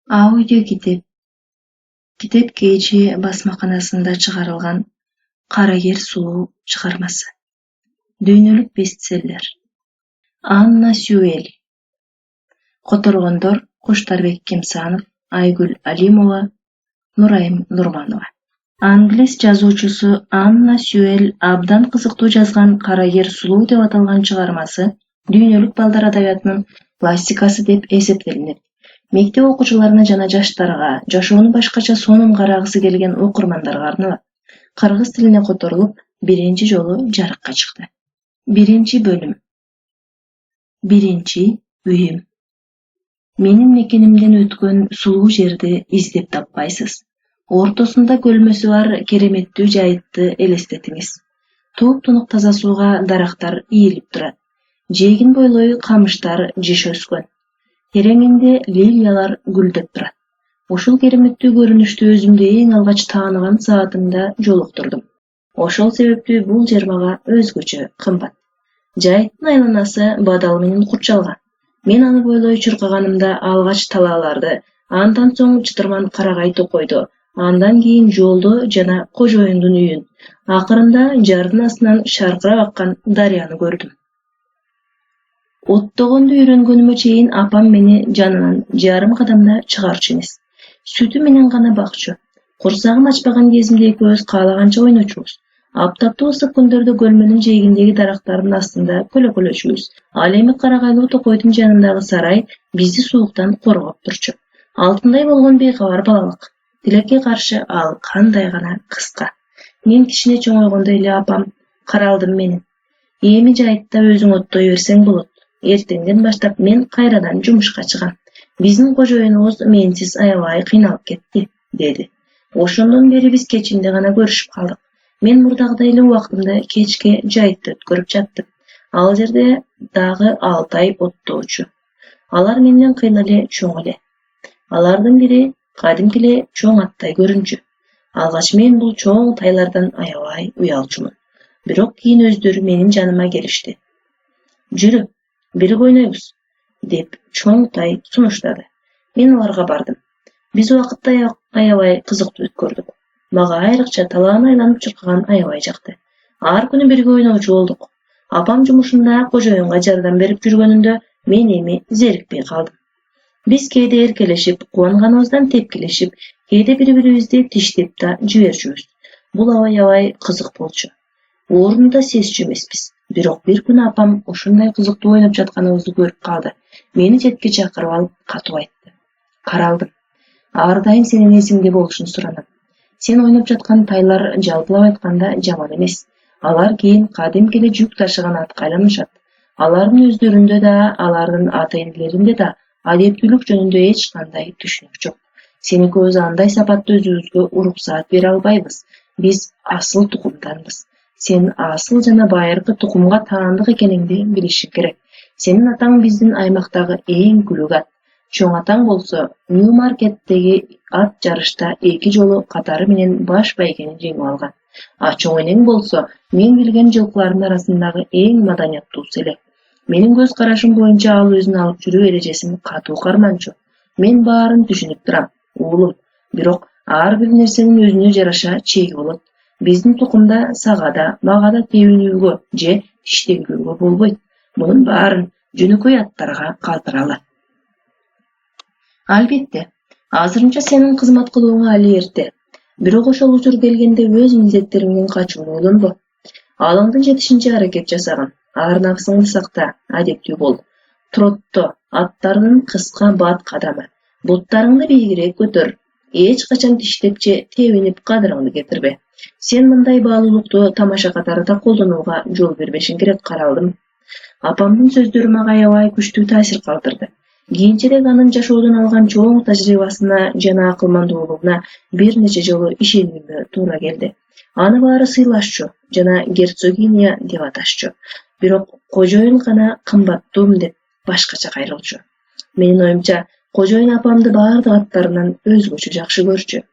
Аудиокитеп. Китеп Кечи басмаканасында чыгарылган Кара кер сулуу чыгармасы. Дүйнөлүк бестселлер. Анна Сюэль. Которгондор Куштарбек Кемсанов, Айгүл Алимова, Нурайым Нурманова. Англис жазуучусу Анна Сюэль абдан кызыктуу жазган Кара кер сулуу деп аталган чыгармасы дүйнөлүк балдар адабиятынын классикасы деп эсептелинет. Мектеп окуучуларына жана жаштарга, жашоону башкача сонун карагысы келген окурмандарга арналат. Кыргыз тилине которулуп, биринчи жолу жарыкка чыкты. Биринчи бөлүм. Биринчи үйүм. Менин мекенимден өткөн сулуу жерди издеп таппайсыз. Ортосунда көлмөсү бар кереметтүү жайытты элестетиңиз. Туп-тунук таза сууга дарактар ийилип турат. Жегин бойлой камыштар жиш өскөн. Тереңинде лилиялар гүлдөп турат. Ушул кереметтүү көрүнүштү өзүмдү эң алгач тааныган саатымда жолуктурдум. Ошол себептүү бул жер мага өзгөчө кымбат. Жайыттын айланасы бадал менен курчалган. Мен аны бойлой чуркаганымда алгач талааларды, андан соң чытырман карагай токойду, андан кийин жолдо жана кожоюндун үйүн, акырында жардын астынан шаркырап аккан дарыяны көрдүм. Оттогонду үйрөнгөнүмө чейин апам мени жанынан жарым кадамда чыгарчу эмес. Сүтү менен гана бакчу. Курсагым ачпаган кезимде экөөбүз каалаганча ойночубуз. Аптаптуу ысык күндөрдө көлмөнүн жээгиндеги дарактардын астында көлөкөлөчүбүз. Ал эми карагайлуу токойдун жанындагы сарай бизди сууктан коргоп турчу. Алтындай болгон бейкабар балалык. Тилекке каршы ал кандай гана кыска. Мен кичине чоңойгондо эле апам каралдым менин. Эми жайытта өзүң оттой берсең болот. Эртеңден баштап мен кайрадан жумушка чыгам. Биздин кожоюнубуз менсиз аябай кыйналып кетти, деди. Ошондон бери биз кечинде гана көрүшүп калдык. Мен мурдагыдай эле убактымды кечке жайытта өткөрүп жаттым. Ал жерде дагы 6 ай оттоочу. Алар менден кыйла эле чоң эле. Алардын бири кадимки эле чоң аттай көрүнчү. Алгач мен бул чоң тайлардан аябай уялчумун. Бирок кийин өздөрү менин жаныма келишти. Жүрү, бирге ойнойбуз, деп чоң тай сунуштады. Мен аларга бардым. Биз убакытты аябай кызыктуу өткөрдүк. Мага айрыкча талааны айланып чуркаган аябай жакты. Ар күнү бирге ойночу болдук. Апам жумушунда кожоюнга жардам берип жүргөнүндө мен эми зерикпей калдым. Биз кээде эркелешип, кубанганыбыздан тепкилешип, кээде бири-бирибизди тиштеп да жиберчүбүз. Бул аябай кызык болчу. Ордунда сезчү эмеспиз. Бирок бир күнү апам ушундай кызыктуу ойноп жатканыбызды көрүп калды. Мени четке чакырып алып катуу айтты. Каралдым. Ар дайым сенин эсиңде болушун суранам. Сен ойноп жаткан тайлар жалпылап айтканда жаман эмес. Алар кийин кадимки эле жүк ташыган атка айланышат. Алардын өздөрүндө да, алардын ата-энелеринде да адептүүлүк жөнүндө эч кандай түшүнүк жок. Сен экөөбүз андай сапатты өзүбүзгө уруксаат бере албайбыз. Биз асыл тукумданбыз. Сен асыл жана байыркы тукумга таандык экениңди билишиң керек. Сенин атаң биздин аймактагы эң күлүк ат. Чоң атаң болсо Нью-Маркеттеги ат жарышта 2 жолу катары менен баш байгени жеңип алган. А чоң энең болсо мен билген жылкылардын арасындагы эң маданияттуусу эле. Менин көз карашым боюнча ал өзүн алып жүрүү эрежесин катуу карманчу. Мен баарын түшүнүп турам, уулум. Бирок ар бир нерсенин өзүнө жараша чеги болот. Биздин тукумда сага да, мага да тебинүүгө же тиштегилүүгө болбойт. Мунун баарын жөнөкөй аттарга калтыралы. Албетте, азырынча сенин кызмат кылууңа али эрте. Бирок ошол учур келгенде өз милдеттериңден качууну ойлонбо. Алыңдын жетишинче аракет жасагын. Ар нафсыңды сакта, адептүү бол. Тротто, аттардын кыска бат кадамы. Буттарыңды бийигирээк көтөр. Эч качан тиштеп же тебинип кадырыңды кетирбе. Сен мындай баалуулукту тамаша катары да колдонууга жол бербешиң керек, каралдым. Апамдын сөздөрү мага аябай күчтүү таасир калтырды. Кийинчерээк анын жашоодон алган чоң тажрыйбасына жана акылмандуулугуна бир нече жолу ишенгимге туура келди. Аны баары сыйлашчу жана герцогиня деп аташчу. Бирок кожоюн гана кымбаттуум деп башкача кайрылчу. Менин оюмча, кожоюн апамды баардык аттарынан өзгөчө жакшы көрчү.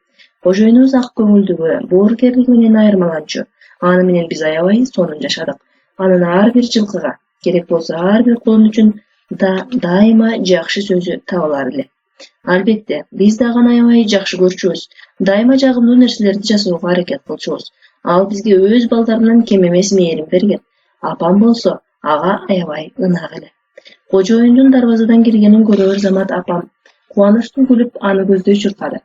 Кожоюнубуз ак көңүлдүгү, боорукерлиги менен айырмаланчу. Аны менен биз аябай сонун жашадык. Анын ар бир жылкыга, керек болсо ар бир кулун үчүн да дайыма жакшы сөзү табылар эле. Albatta, biz dagы аябай жакшы көрчүбүз. Дайыма жагымдуу нерселерди жасоого аракет кылчубуз. Ал бизге өз балдарынан кем эмес мээрим берген. Апам болсо, ага аябай ынак эле. Кожоюндун дарбазадан киргенин көрөр замат апам кубанычтан күлүп аны көздөй чуркады.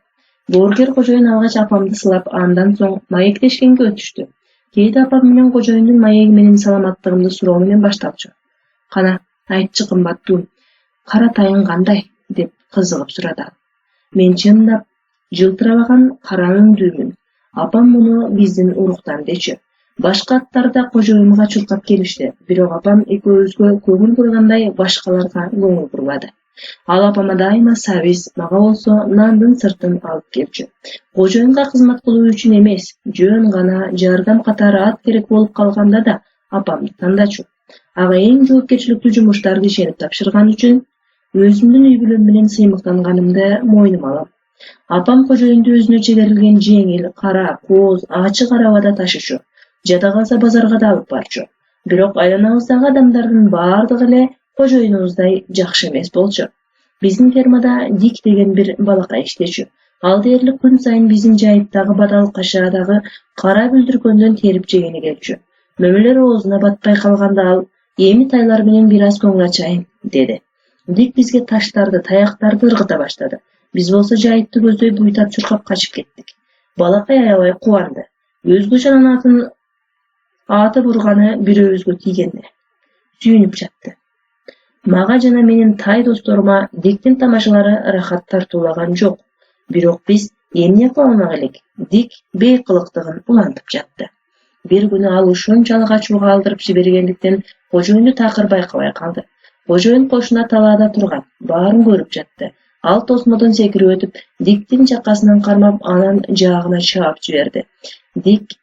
Боорукер кожоюн алгач апамды сылап, андан соң маектешкенге өтүштү. Кээде апам менен кожоюндун маеги менен саламаттыгымды суроо менен баштапчы. Кана, айтчы кымбаттуум, каратайың кандай? Деп кызыгып сурады. Мен чындап жылтырабаган кара өңдүүмүн. Апам муну биздин уруктан дечи. Башка аттар да кожоюнга чуркап келишти. Бирок апам экөөбүзгө көңүл бургандай башкаларга көңүл бурбады. Ал апама дайыма сабиз, мага болсо нандын сыртын алып келчү. Кожоюнга кызмат кылуу үчүн эмес, жөн гана жардам катары ат керек болуп калганда да апамды тандачу. Ага эң жоопкерчиликтүү жумуштарды ишенип тапшырган үчүн өзүмдүн үй бүлөм менен сыймыктанганымды мойнума алам. Апам кожоюнду өзүнө чегерилген жеңил, кара, кооз, ачык арабада ташычу. Жада калса базарга да алып барчу. Бирок айланабыздагы адамдардын баардыгы эле кожоюнубуздай жакшы эмес болчу. Биздин фермада Дик деген бир балакай иштечү. Ал дээрлик күн сайын биздин жайыттагы бадал кашаадагы кара бүлдүркөндөн терип жегени келчү. Мөмөлөр оозуна батпай калганда ал эми тайлар менен бир аз көңүл ачайын деди. Дик бизге таштарды, таяктарды ыргыта баштады. Биз болсо жайытты көздөй буйтап чуркап качып кеттик. Балакай аябай кубанды. Өзгөчө аты бурганы бирөөбүзгө тийгенде сүйүнүп жатты. Мага жана менин тай досторума Диктин тамашалары рахат тартуулаган жок. Бирок биз эмне кылмак элек? Дик бейкылыктыгын улантып жатты. Бир күнү ал ушунчалык ачууга алдырып жибергендиктен кожоюнду такыр байкабай калды. Кожоюн кошуна талаада турган, баарын көрүп жатты. Ал тосмодон секирип өтүп, Диктин жакасынан кармап, анан жаагына чаап жиберди. Дик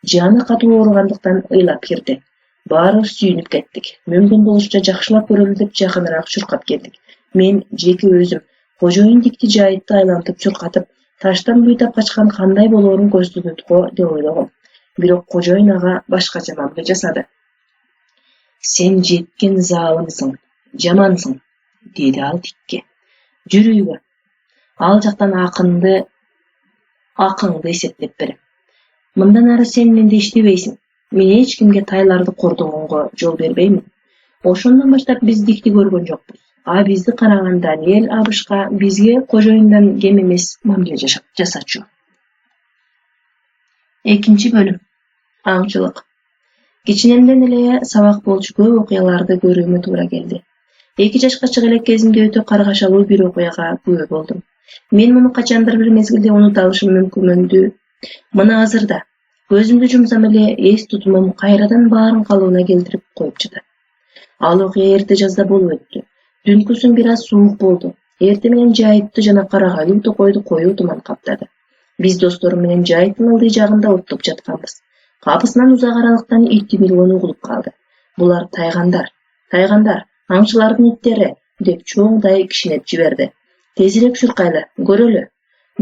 жаны катуу ооругандыктан ыйлап кирди. Баарыбыз сүйүнүп кеттик. Мүмкүн болушча жакшылап көрөлү деп жакыныраак чуркап келдик. Мен жеке өзүм кожоюн Дикти жайытты айлантып чуркатып, таштан буйтап качкан кандай болоорун көздөдөт го деп ойлогом. Бирок кожоюн ага башкача мамиле жасады. Сен жеткен заалымсың, жамансың, деди ал Дикке. Жүр үйгө. Ал жактан акыңды эсептеп берем. Мындан ары сен менде иштебейсиң. Мен эч кимге тайларды кордогонго жол бербеймин. Ошондон баштап биз Дикти көргөн жокпуз. А бизди караган Даниэль абышка бизге кожоюндан кем эмес мамиле жасачу. Экинчи бөлүм. Аңчылык. Кичинемден эле сабак болчу көп окуяларды көрүүмө туура келди. 2 жашка чыга элек кезимде өтө каргашалуу бир окуяга күбө болдум. Мен муну качандыр бир мезгилде унута алышым мүмкүнмүндү. Мына азырда көзүмдү жумсам эле эс тутумум кайрадан баарын калыбына келтирип коюп жатат. Ал окуя эрте жазда болуп өттү. Дүнкүсүн бир аз суук болду. Эрте менен жайытты жана Карагайлуу токойду коюу туман каптады. Биз досторум менен жайыттын ылдый жагында оттоп жатканбыз. Капысынан узак аралыктан ит тимиргөн угулуп калды. Булар тайгандар, аңчылардын иттери, деп чоңдай кишинеп жиберди. Тезирээк чуркайлы, көрөлү.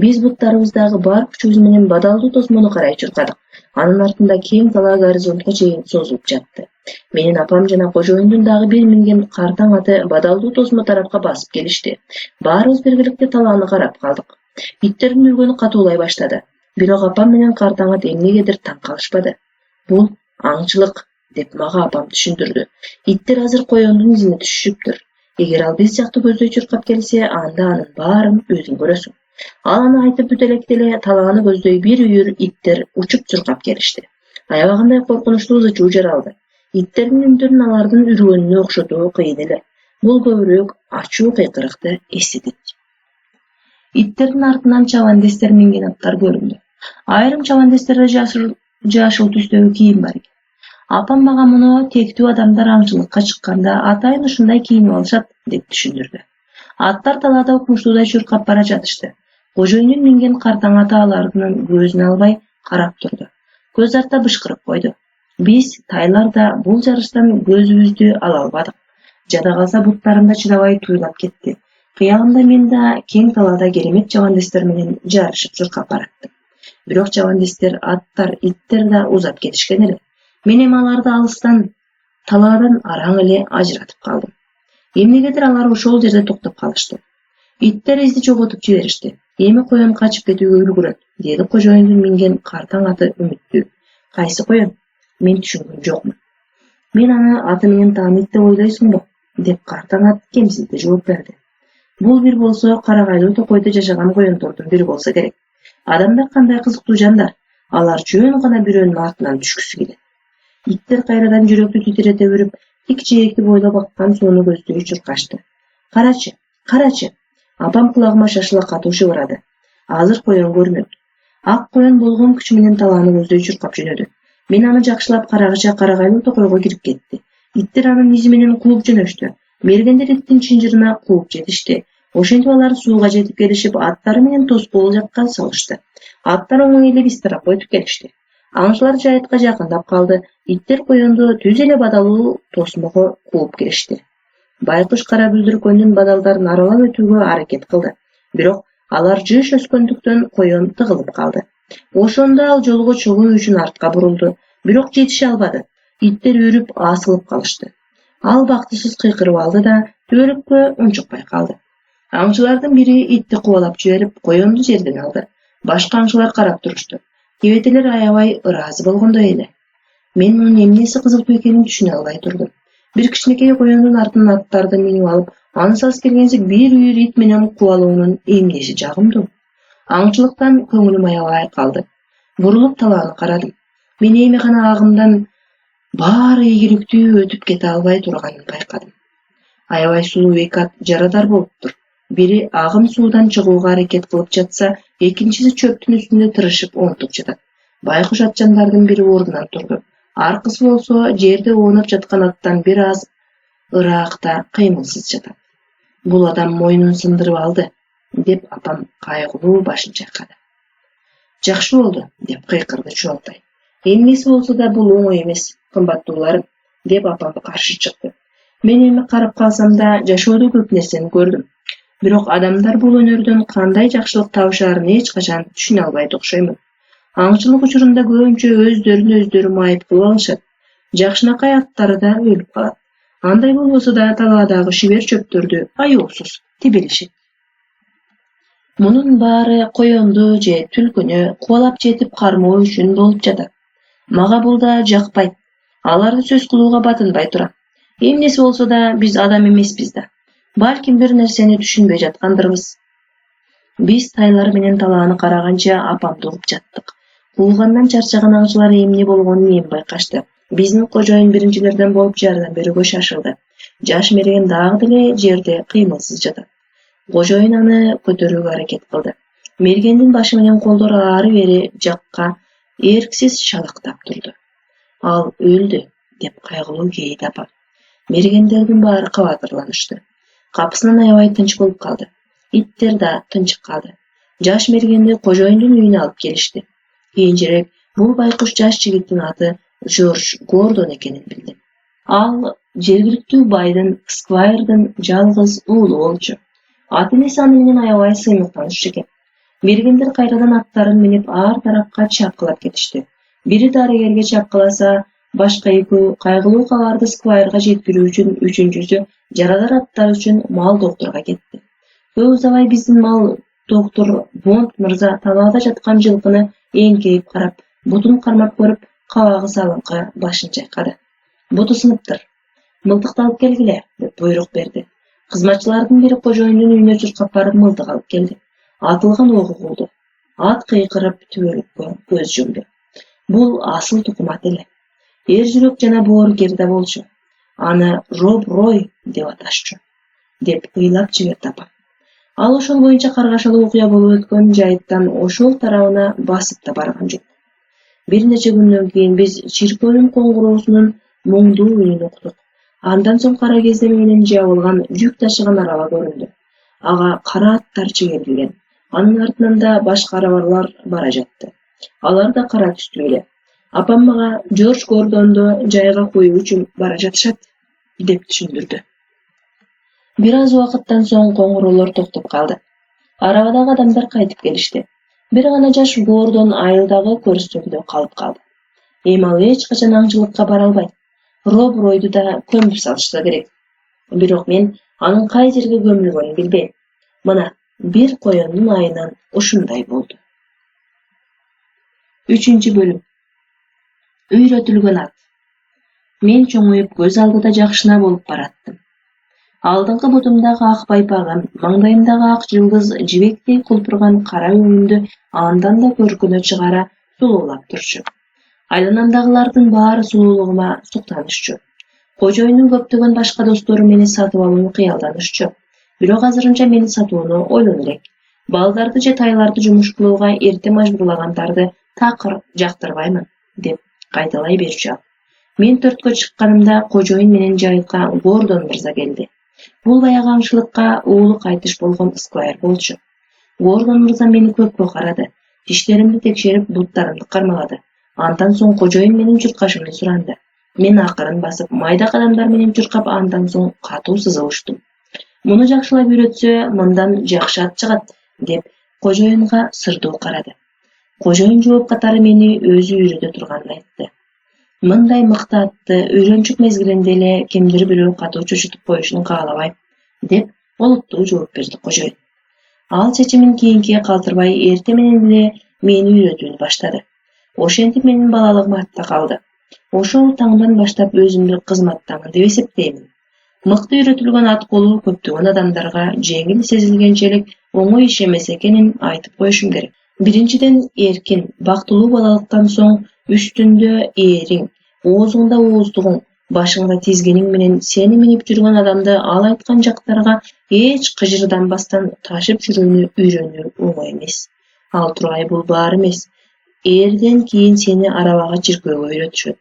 Биз буттарыбыздагы бар күчүбүз менен бадалдуу тосмону карай чуркадык. Анын артында кең дала горизонтко чейин созулуп жатты. Менин апам жана кожоюндун дагы бир минген картаң аты бадалдуу тосмо тарапка басып келишти. Баарыбыз биргеликте талааны карап калдык. Иттердин үргөнү катуулай баштады. Бирок апам менен картаң ат эмнегедир таң калышпады. Бул аңчылык, деп мага апам түшүндүрдү. Иттер азыр коёндун изине түшүшүптүр. Эгер ал биз жакты көздөй чуркап келсе, анда анын баарын өзүң көрөсүң. Ал аны айтып бүтө электе эле талааны көздөй бир үйүр иттер учуп чуркап келишти. Аябагандай коркунучтуу зычуу жаралды. Иттердин үндөрүн алардын үргөнүнө окшотуу кыйын эле. Бул көбүрөөк ачуу кыйкырыкты эстетет. Itтердин артынан чабандестер минген аттар көрүндү. Айрым чабандестерде жашыл түстөгү кийим бар экен. Апам мага муну тектүү адамдар аңчылыкка чыкканда атайын ушундай кийинип алышат деп түшүндүрдү. Аттар талаада укмуштуудай чуркап бара жатышты. Кожоюндун минген картаң аты алардын көзүн албай карап турду. Көз арта бышкырып койду. Биз тайлар да бул жарыштан көзүбүздү ала албадык. Жада калса буттарымда чыдабай туйлап кетти. Кыягында мен да кең талаада керемет чабандестер менен жарышып чуркап бараттым. Бирок чабандестер, аттар, иттер да узап кетишкен эле. Мен эми аларды алыстан, талаадан араң эле ажыратып калдым. Эмнегедир алар ошол жерде токтоп калышты. Иттер изди жоготуп жиберишти. Эми коен качып кетүүгө үлгүрөт, деди кожоюндун минген картаң аты үмүттүү. Кайсы коен? Мен түшүнгөн жокмун. Мен аны аты менен тааныйт деп ойлойсуңбу? Деп картаң ат кемсинте жооп берди. Бул бир болсо Карагайлуу токойдо жашаган коёндордун бири болсо керек. Адамдар кандай кызыктуу жандар. Алар жөн гана бирөөнүн артынан түшкүсү келет. Иттер кайрадан жүрөктү титирете берип, тик жээкти бойлоп аккан сууну көздөй чуркашты. Карачы, карачы. Апам кулагыма шашыла катуу шыбырады. Азыр коен көрүнөт. Ак коен болгон күчү менен талааны көздөй чуркап жөнөдү. Мен аны жакшылап карагыча Карагайлуу токойго кирип кетти. Иттер анын изи менен кууп жөнөштү. Мергендер иттин чынжырына кууп жетишти. Ошентип алар сууга жетип келишип, аттары менен тоскоол жакка салышты. Аттар оңой эле биз тарапка өтүп келишти. Аңчылар жайытка жакындап калды. Иттер коенду түз эле бадалуу тосмого кууп киришти. Байкуш кара бүлдүркөндүн бадалдарын аралап өтүүгө аракет кылды. Бирок алар жыш өскөндүктөн коен тыгылып калды. Ошондо ал жолго чыгуу үчүн артка бурулду. Бирок жетише албады. Иттер үрүп асылып калышты. Ал бактысыз кыйкырып алды да төбөлүккө унчукпай калды. Аңчылардын бири итти кубалап жиберип, коенду жерден алды. Башка аңчылар карап турушту. Кебетелер аябай ыраазы болгондой эле. Мен мунун эмнеси кызыктуу экенин түшүнө албай турдум. Бир кичинекей коендун артынан аттарды минип алып, ансыз келгенсек бир үйүр ит менен кубалоонун эмнеси жагымдуу. Аңчылыктан көңүлүм аябай калды. Бурулуп талааны карадым. Мен эми гана агымдан баары ийгиликтүү өтүп кете албай турганын байкадым. Аябай сулуу эки ат жарадар болуптур. Бири агым суудан чыгууга аракет кылып жатса, экинчиси чөптүн үстүндө тырышып онтуп жатат. Байкуш атчандардын бири ордунан турду. Аркысы болсо жерде оонуп жаткан аттан бир аз ыраакта кыймылсыз жатат. Бул адам мойнун сындырып алды, деп апам кайгылуу башын чайкады. Жакшы болду, деп кыйкырды Чоңтай. Эмнеси болсо да бул оңой эмес, кымбаттууларым, деп апам каршы чыкты. Мен эми карап калсам да жашоодо көп нерсени көрдүм. Бирок адамдар бул өнөрдөн кандай жакшылык табышаарын эч качан түшүнө албайт окшоймун. Аңчылык учурунда көбүнчө өздөрүн майып кылып алышат. Жакшынакай аттары да өлүп калат. Андай болбосо да талаадагы шибер чөптөрдү аюусуз тебелишет. Мунун баары коенду же түлкүнү кубалап жетип кармоо үчүн болуп жатат. Мага бул да жакпайт. Аларды сөз кылууга батынбай турам. Эмнеси болсо да биз адам эмеспиз да. Балким бир нерсени түшүнбөй жаткандырбыз. Биз тайлар менен талааны караганча апамды угуп жаттык. Куугандан чарчаган аңчылар эмне болгонун эми байкашты. Биздин кожоюн биринчилерден болуп жардам берүүгө шашылды. Жаш мерген дагы деле жерде кыймылсыз жатат. Кожоюн аны көтөрүүгө аракет кылды. Мергендин башы менен колдору ары бери жакка эрксиз шалактап турду. Ал өлдү, деп кайгылуу кейиди апам. Мергендердин баары кабатырланышты. Капысынан аябай тынч болуп калды. Иттер да тынчык калды. Жаш мергенди кожоюндун үйүнө алып келишти. Кийинчерээк бул байкуш жаш жигиттин аты Жорж Гордон экенин билдим. Ал жергиликтүү байдын сквайрдын жалгыз уулу болчу. Аты энеси аны менен аябай сыймык таанышчу экен. Мергендер кайрадан аттарын минип ар тарапка чапкылап кетишти. Бири дарыгерге чапкыласа, башка экөө кайгылуу кабарды сквайрга жеткирүү үчүн, үчүнчүсү жарадар аттар үчүн мал доктурга кетти. Көп узабай биздин мал доктур Бонд мырза талаада жаткан жылкыны эңкейип карап, бутун кармап көрүп, кабагы салыңкы башын чайкады. Буту сыныптыр. Мылтыкты алып келгиле, деп буйрук берди. Кызматчылардын бири кожоюндун үйүнө чуркап барып мылтык алып келди. Атылган ок угулду. Ат кыйкырып түбөлүккө көз жумду. Бул асыл тукумат эле. Эр жүрөк жана боорукер да болчу. Аны Роб Рой деп аташчу, деп ыйлап жиберди апам. Ал ошол боюнча каргашалуу окуя болуп өткөн жайыттан ошол тарабына басып да барган жок. Бир нече күндөн кийин биз чиркөөнүн коңгуроосунун моңдуу үнүн уктук. Андан соң кара кездеме менен жабылган жүк ташыган араба көрүндү. Ага кара аттар чегерилген. Анын артынан да башка арабалар бара жатты. Алар да кара түстүү эле. Апам мага Жорж Гордонду жайга коюу үчүн бара жатышат, деп түшүндүрдү. Бир аз убакыттан соң коңгуроолор токтоп калды. Арабадагы адамдар кайтып келишти. Бир гана жаш Гордон айылдагы көрүстүктө калып калды. Эми ал эч качан аңчылыкка бара албайт. Роб Ройду да көмүп салышса керек. Бирок мен анын кай жерге көмүлгөнүн билбейм. Mana bir koyondun ayынан ушундай болду. 3-bölüm. Үйрөтүлгөн ат. Мен чоңоюп көз алдыда жакшына болуп бараттым. Алдыңкы бутумдагы ак байпагым, маңдайымдагы ак жылдыз жибектей кулпурган кара өңүмдү андан да көркүнө чыгара сулуулап турчу. Айланамдагылардын баары сулуулугума суктанышчу. Кожоюндун көптөгөн башка достору мени сатып алууну кыялданышчу. Бирок азырынча мени сатууну ойлону элек. Балдарды же тайларды жумуш кылууга эрте мажбурлагандарды такыр жактырбаймын, деп кайталай берчү. Мен төрткө чыкканымда кожоюн менен жайылтка Гордон мырза келди. Бул баягы аңчылыкка уулу кайтыш болгон сквайр болчу. Гордон мырза мени көпкө карады, тиштеримди текшерип, буттарымды кармалады. Андан соң кожоюн менин журткашымды суранды. Мен акырын басып, майда кадамдар менен чуркап, андан соң катуу сызып учтум. Муну жакшылап үйрөтсө, мындан жакшы ат чыгат, деп кожоюнга сырдуу карады. Кожоюн жооп катары мени өзү үйрөтө турганын айтты. Мындай мыкты атты үйрөнчүк мезгилинде эле кимдир бирөө катуу чочутуп коюшун каалабайм, деп олуттуу жооп берди кожоюн. Ал чечимин кийинки калтырбай эрте менен эле мени үйрөтүүнү баштады. Ошентип менин балалыгым артта калды. Ошол таңдан баштап өзүмдү кызматтамын деп эсептеймин. Мыкты үйрөтүлгөн ат колу көптөгөн адамдарга жеңил сезилгенчелик оңой иш эмес экенин айтып коюшум керек. Биринчиден, эркин, бактылуу балалыктан соң үстүндө эриң, оозуңда ооздугуң, башыңда тизгениң менен сени минип жүргөн адамды ал айткан жактарга эч кыжырданбастан ташып жүрүүнү үйрөнүү оңой эмес. Ал тургай бул баары эмес. Эрден кийин сени арабага чиркөөгө үйрөтүшөт.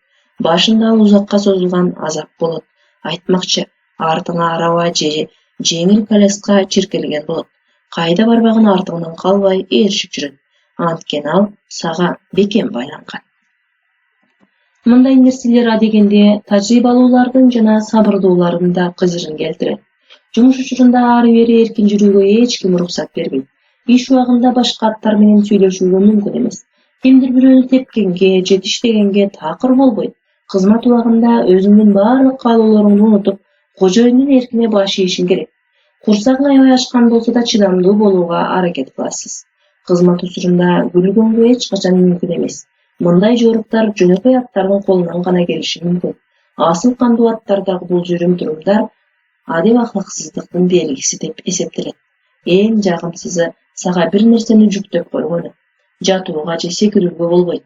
Башында ал узакка созулган азап болот. Айтмакчы, артыңа араба же жеңил коляска чиркелген болот. Кайда барбагын артыңдан калбай ээришип жүрөт. Анткени ал сага бекем байланган. Мындай нерселер адегенде тажрыйбалуулардын жана сабырдуулардын да кызыгын келтирет. Жумуш учурунда ары бери эркин жүрүүгө эч ким уруксат бербейт. Иш убагында башка аттар менен сүйлөшүүгө мүмкүн эмес. Кимдир бирөөнү тепкенге, жетиштегенге такыр болбойт. Кызмат убагында өзүңдүн баардык каалоолоруңду унутуп, кожоюндун эркине баш ийишиң керек. Курсагың аябай ачкан болсо да чыдамдуу болууга аракет кыласыз. Кызмат учурунда күлгөнгө эч качан мүмкүн эмес. Мындай жооруктар жөнөкөй аттардын колунан гана келиши мүмкүн. Асыл кандуу аттардагы бул жүрүм-турумдар адеп акылсыздыктын белгиси деп эсептелет. Эң жагымсызы сага бир нерсени жүктөп койгону. Жатууга же секирүүгө болбойт.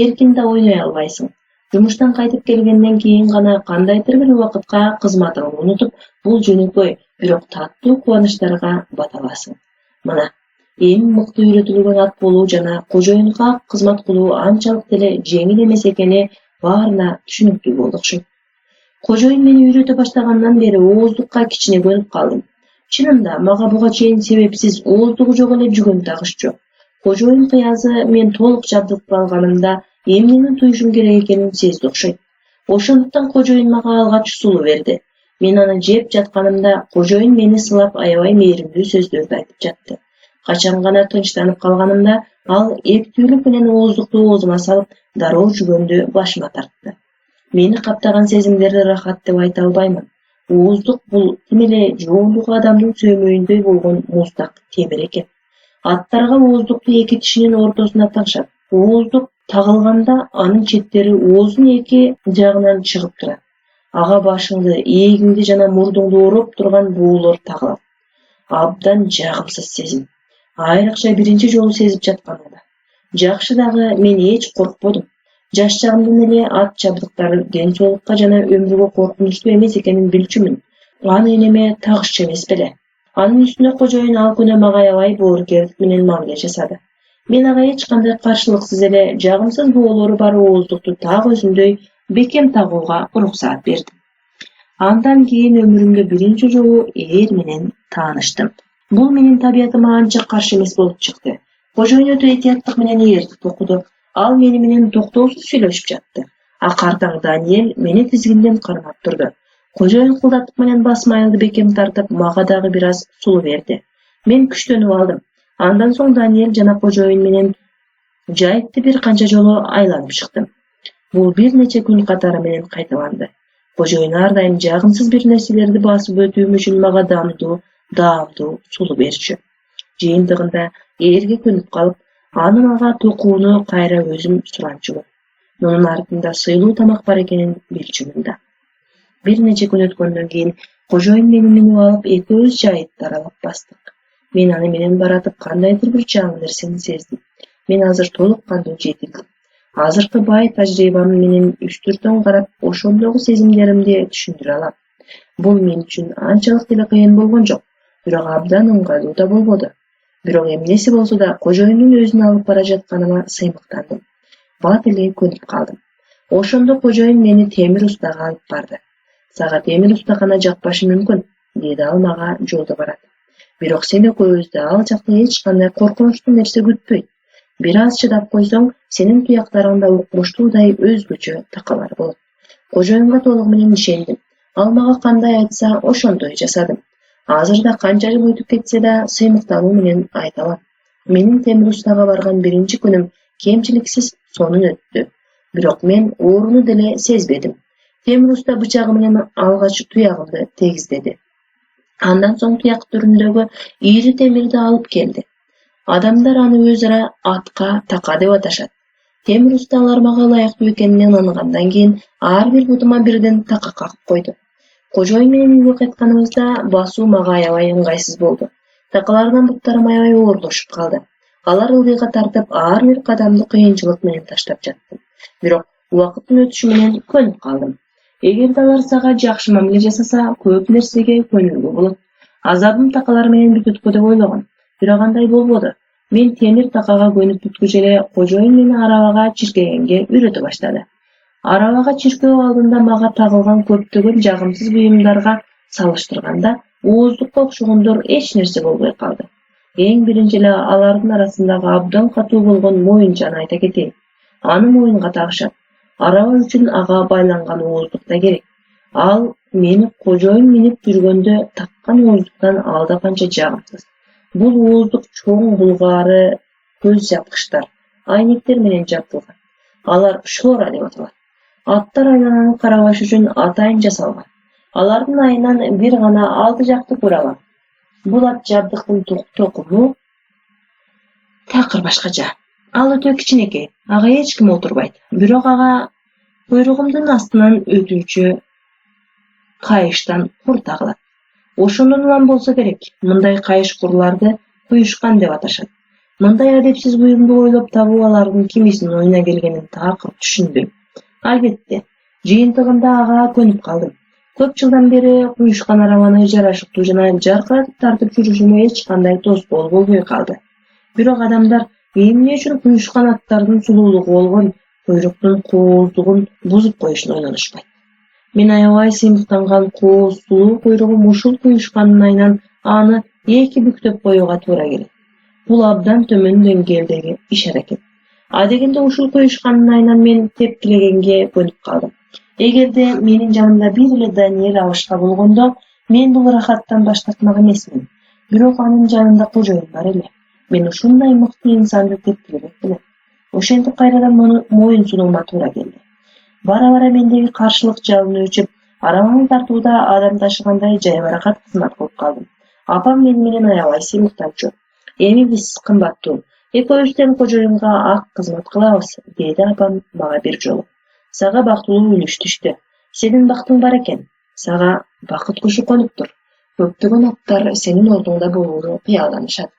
Эркин да ойной албайсың. Жумуштан кайтып келгенден кийин гана кандайдыр бир убакытка кызматыңды унутуп, бул жөнөкөй, бирок таттуу кубанычтарга бата аласың. Мына, эң мыкты үйрөтүлгөн ат болуу жана кожоюнга кызмат кылуу анчалык деле жеңил эмес экени баарына түшүнүктүү болду окшойт. Кожоюн мени үйрөтө баштагандан бери ооздукка кичине көнүп калдым. Чынында мага буга чейин себепсиз ооздугу жок эле жүгөн тагышчу. Кожоюн кыязы мен толук жабдыктап алганымда эмнени туюшум керек экенин сезди окшойт. Ошондуктан кожоюн мага алгач сулуу берди. Мен аны жеп жатканымда кожоюн мени сылап аябай мээримдүү сөздөрдү айтып жатты. Качан гана тынчтанып калганымда ал эптүүлүк менен ооздукту оозума салып, дароо жүгөндү башыма тартты. Мени каптаган сезимдерди рахат деп айта албаймын. Ооздук бул тим эле жоондугу адамдын сөөмөйүндөй болгон муздак темир экен. Аттарга ооздукту эки тишинин ортосуна тагышат. Ооздук тагылганда анын четтери ооздун эки жагынан чыгып турат. Ага башыңды, ээлиңди жана мурдуңду ороп турган буулор тагылат. Абдан жагымсыз сезим. Айрыкча биринчи жолу сезип жатканымда. Жакшы дагы мен эч коркподум. Жаш чагымдан эле ат жабдыктары ден соолукка жана өмүргө коркунучтуу эмес экенин билчүмүн. Аны энеме тагышчу эмес беле. Анын үстүнө кожоюн ал күнү мага аябай боорукерлик менен мамиле жасады. Мен ага эч кандай каршылыксыз эле жагымсыз боолору бар ооздукту так өзүндөй бекем тагууга уруксаат бердим. Андан кийин өмүрүмдө биринчи жолу ээр менен тааныштым. Бул менин табиятыма анча каршы эмес болуп чыкты. Кожоюн өтө этияттык менен ээрдик окуду. Ал мени менен токтоосуз сүйлөшүп жатты. Акыртаң Даниэль мени тизгинден кармап турду. Кожоюн кылдатык менен бас майылды бекем тартып, мага дагы бир аз сулуу берди. Мен күчтөнүп алдым. Андан соң Даниэль жана кожоюн менен жайытты бир канча жолу айланып чыктым. Бул бир нече күн катары менен кайталанды. Кожоюн ар дайым жагымсыз бир нерселерди басып өтүүм үчүн мага дамдуу, даамдуу сулуу берчү. Жыйынтыгында ээрге көнүп калып, анын ага токууну кайра өзүм суранчумун. Мунун артында сыйлуу тамак бар экенин билчүмүн да. Бир нече күн өткөндөн кийин кожоюн мени минип алып, экөөбүз жайытты аралап бастык. Мен аны менен баратып кандайдыр бир жаңы нерсени сездим. Мен азыр толук кандуу жетилдим. Азыркы бай тажрыйбам менен үстүртөн карап, ошондогу сезимдеримди түшүндүрө алам. Бул мен үчүн анчалык деле кыйын болгон жок, бирок абдан ыңгайлуу да болбоду. Бирок эмнеси болсо да кожоюндун өзүн алып бара жатканыма сыймыктандым. Бат эле көнүп калдым. Ошондо кожоюн мени темир устага алып барды. Сага темир устакана жакпашы мүмкүн, деди ал мага жолдо барат. Бирок сен экөөбүздү ал жакта эч кандай коркунучтуу нерсе күтпөйт. Бир аз чыдап койсоң, сенин туяктарыңда укмуштуудай өзгөчө такалар болот. Кожоюнга толугу менен ишендим. Ал мага кандай айтса, ошондой жасадым. Азырда канча жыл өтүп кетсе да, сыймыктануу менен айта алам. Менин темир устага барган биринчи күнүм кемчиликсиз сонун өттү. Бирок мен ооруну деле сезбедим. Темир уста бычагы менен алгач туягымды тегиздеди. Андан соң туяк түрүндөгү ийри темирди алып келди. Адамдар аны өз ара атка така деп аташат. Темир усталар мага ылайыктуу экенине ынангандан кийин ар бир бутума бирден така какып койду. Кожоюн менен үйгө кайтканыбызда басуу мага аябай ыңгайсыз болду. Такалардан буттарым аябай оорлошуп калды. Алар ылдыйга тартып, ар бир кадамды кыйынчылык менен таштап жаттым. Бирок убакыттын өтүшү менен көнүп калдым. Эгерде алар сага жакшы мамиле жасаса, көп нерсеге көнүүгө болот. Азабым такалар менен бүтөт деп ойлогом. Бирок андай болбоду. Мен темир такага көнүп бүткүч эле кожоюн мени арабага чиркегенге үйрөтө баштады. Арабага чиркөө алдында мага тагылган көптөгөн жагымсыз буюмдарга салыштырганда, ооздукка окшогондор эч нерсе болбой калды. Эң биринчи эле алардын арасындагы абдан катуу болгон моюнчаны айта кетейин. Аны моюнга тагышат. Араба үчүн ага байланган ооздук да керек. Ал мени кожоюн минип жүргөндө таккан ооздуктан алда канча жагымсыз. Бул ооздук чоң булгаары көз жапкычтар, айнектер менен жабылган. Алар шора деп аталат. Аттар айлананы карабаш үчүн атайын жасалган. Алардын айынан бир гана алты жакты куралган. Бул ат жабдыктын токуму такыр башкача. Ал өтө кичинекей, ага эч ким отурбайт. Бирок ага куйругумдун астынан өтүүчү кайыштан кур тагылат. Ошондон улам болсо керек. Мындай кайыш курларды куюшкан деп аташат. Мындай адепсиз буюмду ойлоп табуу алардын кимисинин оюна келгенин такыр түшүнбөйм. Албетте, жыйынтыгында ага көнүп калдым. Көп жылдан бери куюшкан арабаны жарашыктуу жана жаркыратып тартып жүрүшүмө эч кандай тоскоол болбой калды. Бирок адамдар эмне үчүн куюшкан аттардын сулуулугу болгон куйруктун кооздугун бузуп коюшун ойлонушпайт. Мен аябай сыймыктанган кооз сулуу куйругум ушул куюшкандын айынан аны эки бүктөп коюуга туура келет. Бул абдан төмөн деңгээлдеги иш-аракет. Адегенде ушул куюшкандын айынан мен тепкилегенге көнүп калдым. Эгерде менин жанымда бир эле Даниэль абышка болгондо, мен бул рахаттан баш тартмак эмесмин. Бирок анын жанында кожоюн бар эле. Мен ушундай мыкты инсанды тепкилебек элем. Ошентип кайрадан моюн сунуума туура келди. Бара-бара мендеги каршылык жалыны өчүп, арабаны тартууда адам ташыгандай жайбаракат кызмат кылып калдым. Апам мен менен аябай сыймыктанчу. Эми биз кымбаттуу, экөөбүздөн кожоюнга ак кызмат кылабыз, деди апам мага бир жолу. Сага бактылуу үлүш түштү. Сенин бактың бар экен. Сага бакыт кушу конуптур. Көптөгөн аттар сенин ордуңда болууну кыялданышат.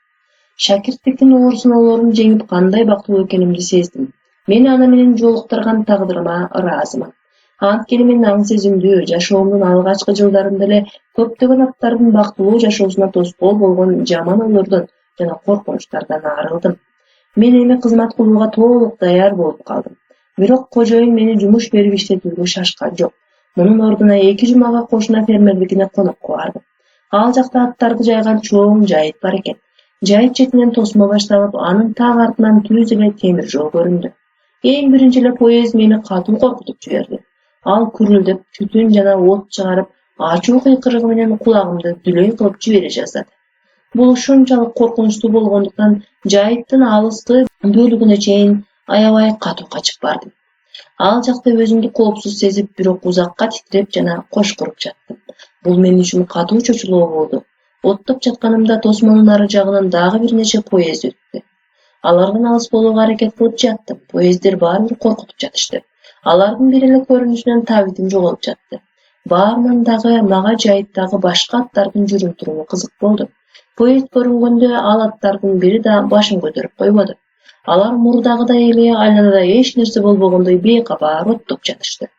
Шакирттиктин оорусуноолорун жеңип кандай бактылуу экенимди сездим. Мен аны менен жолуктурган тагдырыма ыраазымын. Анткени мен аң сезимдүү жашоомдун алгачкы жылдарында эле көптөгөн аттардын бактылуу жашоосуна тоскоол болгон жаман ойлордон жана коркунучтардан арылдым. Мен эми кызмат кылууга толук даяр болуп калдым. Бирок кожоюн мени жумуш берип иштетүүгө шашкан жок. Мунун ордуна 2 жумага кошуна фермерлигине конокко бардым. Ал жакта аттарды жайган чоң жайыт бар экен. Жайыт четинен тосмо башталып, анын так артынан түз эле темир жол көрүндү. Эң биринчи эле поезд мени катуу коркутуп жиберди. Ал күрүлдөп, түтүн жана от чыгарып, ачуу кыйкырыгы менен кулагымды дүлөй кылып жибере жаздады. Бул ушунчалык коркунучтуу болгондуктан жайыттын алыскы бөлүгүнө чейин аябай катуу качып бардым. Ал жакта өзүмдү коопсуз сезип, бирок узакка титиреп жана кошкуруп жаттым. Бул мен үчүн катуу чочулоо болду. Оттоп жатканымда тосмонун ары жагынан дагы бир нече поезд өттү. Алардан алыс болууга аракет кылып жаттым. Поезддер баары бир коркутуп жатышты. Алардын бири эле көрүнүшүнөн табитим жоголуп жатты. Баарынан дагы мага жайыттагы башка аттардын жүрүм-туруму кызык болду. Поезд көрүнгөндө ал аттардын бири да башын көтөрүп койбоду. Алар мурдагыдай эле айланада эч нерсе болбогондой бейкабар оттоп жатышты.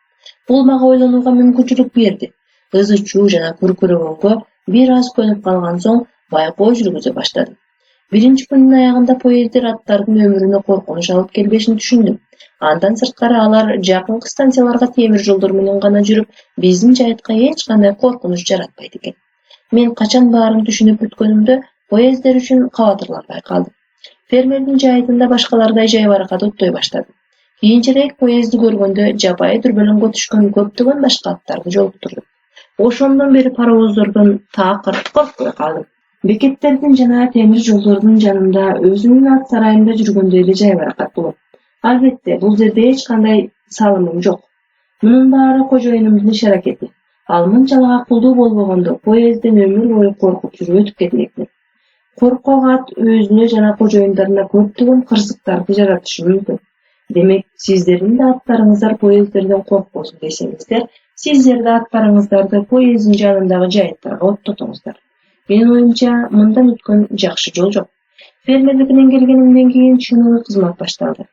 Бул мага ойлонууга мүмкүнчүлүк берди. Ызы-чуу жана күркүрөгөнгө бир аз көнүп калган соң байкоо жүргүзө баштадым. Биринчи күнүн аягында поезддер аттардын өмүрүнө коркунуч алып келбешин түшүндүм. Андан сырткары алар жакынкы станцияларга темир жолдор менен гана жүрүп, биздин жайытка эч кандай коркунуч жаратпайт экен. Мен качан баарын түшүнүп бүткөнүмдө поезддер үчүн кабатырланбай калдым. Фермердин жайытында башкалардай жайбаракат оттой баштадым. Кийинчерээк поездди көргөндө жапайы дүрбөлөңгө түшкөн көптөгөн башка аттарды жолуктурдум. Ошондон бери паровоздордон такыр коркпой калдым. Бекеттердин жана темир жолдордун жанында өзүмдүн ат сарайымда жүргөндөй эле жайбаракат болом. Албетте, бул жерде эч кандай салымым жок. Мунун баары кожоюнумдун иш-аракети. Ал мынчалык акылдуу болбогондо поездден өмүр бою коркуп жүрүп өтүп кетмекмин. Коркок ат өзүнө жана кожоюндарына көптөгөн кырсыктарды жаратышы мүмкүн. Демек, сиздердин да аттарыңыздар поезддерден коркпосун десеңиздер, сиздер да аттарыңыздарды поезддин жанындагы жайыттарга оттотуңуздар. Менин оюмча, мындан өткөн жакшы жол жок. Фермерлигинен келгенимден кийин чыныгы кызмат башталды.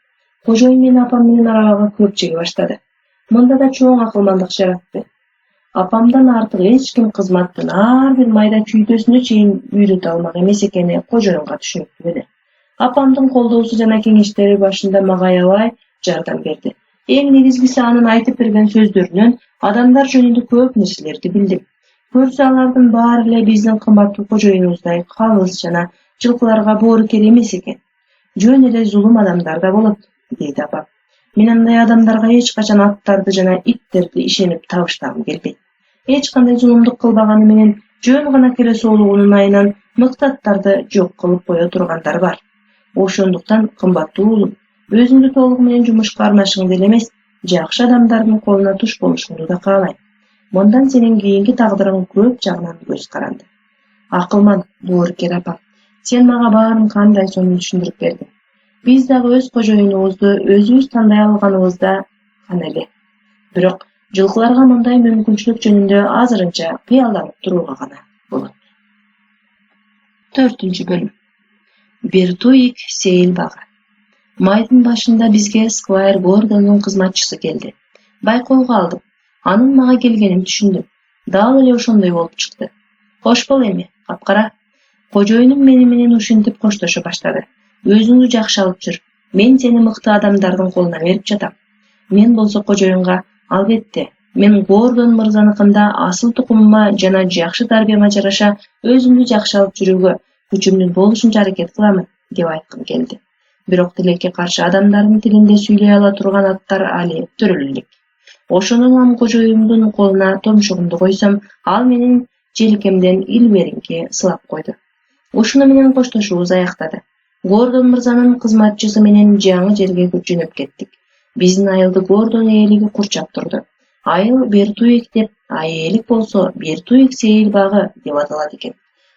Кожоюн менен апам менен арабага көп жеге баштады. Мында да чоң акылмандык жаратты. Апамдан артык эч ким кызматтын ар бир майда чүйдөсүнө чейин үйрөтө алмак эмес экени кожоюнга түшүнүктүү эле. Апамдын колдоосу жана кеңештери башында мага аябай жардам берди. Эң негизгиси анын айтып берген сөздөрүнөн адамдар жөнүндө көп нерселерди билдим. Көрсө алардын баары эле биздин кымбаттуу кожоюнубуздай калыс жана жылкыларга боорукер эмес экен. Жөн эле зулум адамдар да болот, дейт апам. Мен андай адамдарга эч качан аттарды жана иттерди ишенип табыштагым келбейт. Эч кандай зулумдук кылбаганы менен жөн гана келе соолугунун айынан мыкты аттарды жок кылып кое тургандар бар. Ошондуктан кымбаттуу уулум, өзүңдү толугу менен жумушка арнашыңды эле эмес, жакшы адамдардын колуна туш болушуңду да каалайм. Мындан сенин кийинки тагдырың көп жагынан көз каранды. Акылман, боорукер апам, сен мага баарын кандай сонун түшүндүрүп бердиң. Биз дагы өз кожоюнубузду өзүбүз тандай алганыбызда гана эле. Бирок жылкыларга мындай мүмкүнчүлүк жөнүндө азырынча кыялданып турууга гана болот. 4 бөлүм. Бертуик сейил багы. Майдын башында бизге Сквайр Гордондун кызматчысы келди. Байкоого алдым. Анын мага келгенин түшүндүм. Дал эле ошондой болуп чыкты. Кош бол эми, капкара. Кожоюнум мени менен ушинтип коштошо баштады. Өзүңдү жакшы алып жүр. Мен сени мыкты адамдардын колуна берип жатам. Мен болсо кожоюнга, албетте, мен Гордон мырзаныкында асыл тукумума жана жакшы тарбияма жараша өзүмдү жакшы алып жүрүүгө күчүмдүн болушунча аракет кыламын, деп айткым келди. Бирок тилекке каршы адамдардын тилинде сүйлөй ала турган аттар али төрөлө элек. Ошондон кожоюндун колуна томшугумду койсом, ал менин желкемден илберинки сылап койду. Ушуну менен коштошуубуз аяктады. Гордон мырзанын кызматчысы менен жаңы жерге жөнөп кеттик. Биздин айылды Гордон ээлиги курчап турду. Айыл Бертуик деп, а ээлик болсо Бертуик сейил багы деп аталат экен.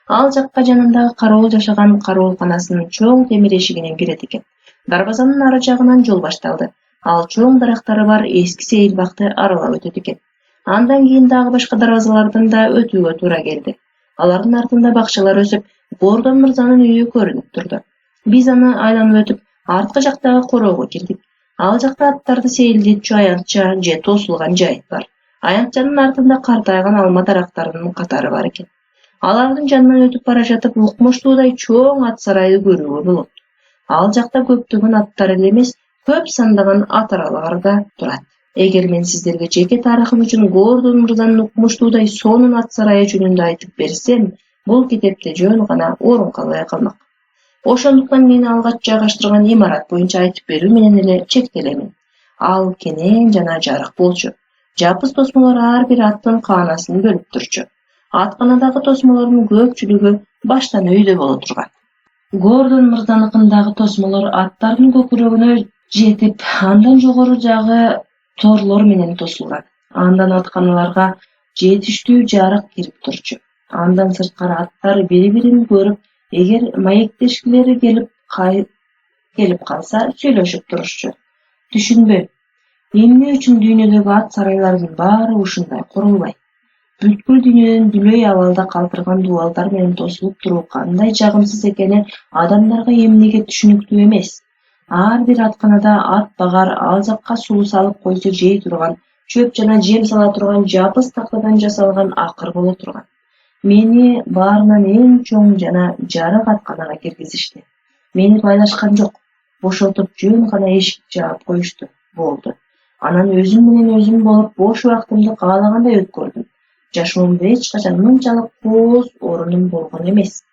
Ал жакка жанындагы кароол жашаган кароолканасынын чоң темир эшигинен кирет экен. Дарбазанын ары жагынан жол башталды. Ал чоң дарактары бар эски сейил бакты аралап өтөт экен. Андан кийин дагы башка дарбазалардан да өтүүгө туура келди. Алардын артында бакчалар өсүп, Гордон мырзанын үйү көрүнүп турду. Биз аны айланып өтүп, арткы жактагы короого кирдик. Ал жакта аттарды сейилдетчү аянтча же тосулган жайыт бар. Аянтчанын артында картайган алма дарактарынын катары бар экен. Алардын жанынан өтүп бара жатып, укмуштуудай чоң ат сарайды көрүүгө болот. Ал жакта көптөгөн аттар эле эмес, көп сандаган ат аралар да турат. Эгер мен сиздерге жеке тарыхым үчүн Гордон мырзанын укмуштуудай сонун ат сарайы жөнүндө айтып берсем, бул китепте жөн гана орун калбай калмак. Ошондуктан мени алгач жайгаштырган имарат боюнча айтып берүү менен эле чектелемин. Ал кенен жана жарык болчу. Жапыз тосмолор ар бир аттын каанасын бөлүп турчу. Атканадагы тосмолордун көпчүлүгү баштан өйдө боло турган. Гордон мырзаныкындагы тосмолор аттардын көкүрөгүнө жетип, андан жогору жагы торлор менен тосулган. Андан атканаларга жетиштүү жарык кирип турчу. Андан сырткары аттар бири-бирин көрүп, эгер маектешкилери келип калса сүйлөшүп турушчу. Түшүнбөйм. Эмне үчүн дүйнөдөгү ат сарайлардын баары ушундай курулбайт? Бүткүл дүйнөнүн дүлөй абалда калтырган дубалдар менен тосулуп туруу кандай жагымсыз экени адамдарга эмнеге түшүнүктүү эмес. Ар бир атканада ат багар ал жакка суу салып койсо жей турган, чөп жана жем сала турган жапыс тактадан жасалган акыр боло турган. Мени баарынан эң чоң жана жарык атканага киргизишти. Мени байлашкан жок. Бошотуп жөн гана эшик жаап коюшту. Болду. Анан өзүм менен өзүм болуп бош убактымды каалагандай өткөрдүм. Жашоомдо эч качан мынчалык кооз орунум болгон эмес.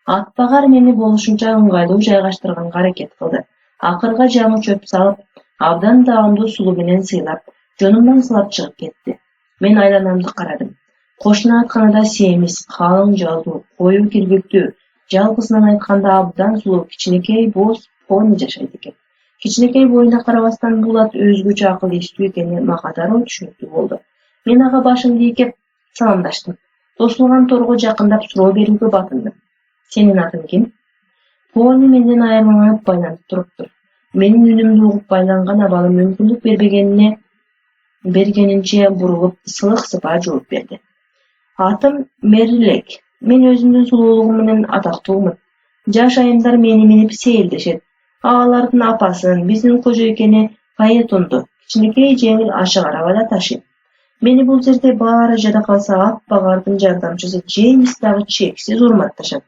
Ат багар мени болушунча ыңгайлуу жайгаштырганга аракет кылды. Акырга жаңы чөп салып, абдан даамдуу сулуу менен сыйлап, жонумдан сылап чыгып кетти. Мен айланамды карадым. Кошуна атканада семиз, калың жалдуу, коюу кирбиктүү, жалгызынан айтканда абдан сулуу кичинекей боз пони жашайт экен. Кичинекей боюна карабастан бул ат өзгөчө акыл эстүү экени мага дароо түшүнүктүү болду. Мен ага башымды ийкеп саламдаштым. Тосулган торго жакындап суроо берүүгө батындым. Сенин атың ким? Пони менден айырмаланып байланып туруптур. Менин үнүмдү угуп байланган абалым мүмкүндүк бергенинче бурулуп сылык сыпаа жооп берди. Атым Мерилек. Мен өзүмдүн сулуулугум менен атактуумун. Жаш айымдар мени минип сейилдешет. Алардын апасын, биздин кожойкени фаэтонду, кичинекей жеңил ашык арабада ташыйм. Мени бул жерде баары жада калса ат багардын жардамчысы Джеймс дагы чексиз урматташат.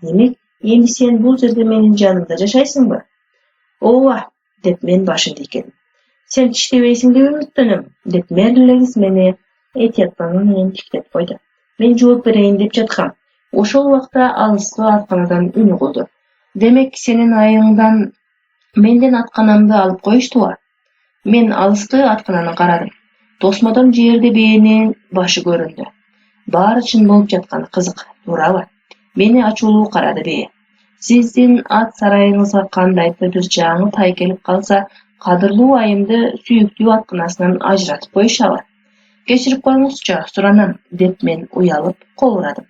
Демек, эми сен бул жерде менин жанымда жашайсыңбы? Ооба, деп мен башымды ийкедим. Сен тиштебейсиң деп үмүттөнөм, деп Мерилек мени этияттануу менен тиктеп койду. Мен жооп берейин деп жаткам. Ошол убакта алыскы атканадан үн угулду. Демек, сенин айыңдан менден атканамды алып коюштуба? Мен алыскы аткананы карадым. Тосмодон жерде бээнин башы көрүндү. Баары чын болуп жатканы кызык, туурабы? Мени ачуулуу карады бээ. Сиздин ат сарайыңызга кандайдыр бир жаңы тай келип калса, кадырлуу айымды сүйүктүү атканасынан ажыратып коюшабы? Кечирип коюңузчу, суранам, деп мен уялып кол урадым.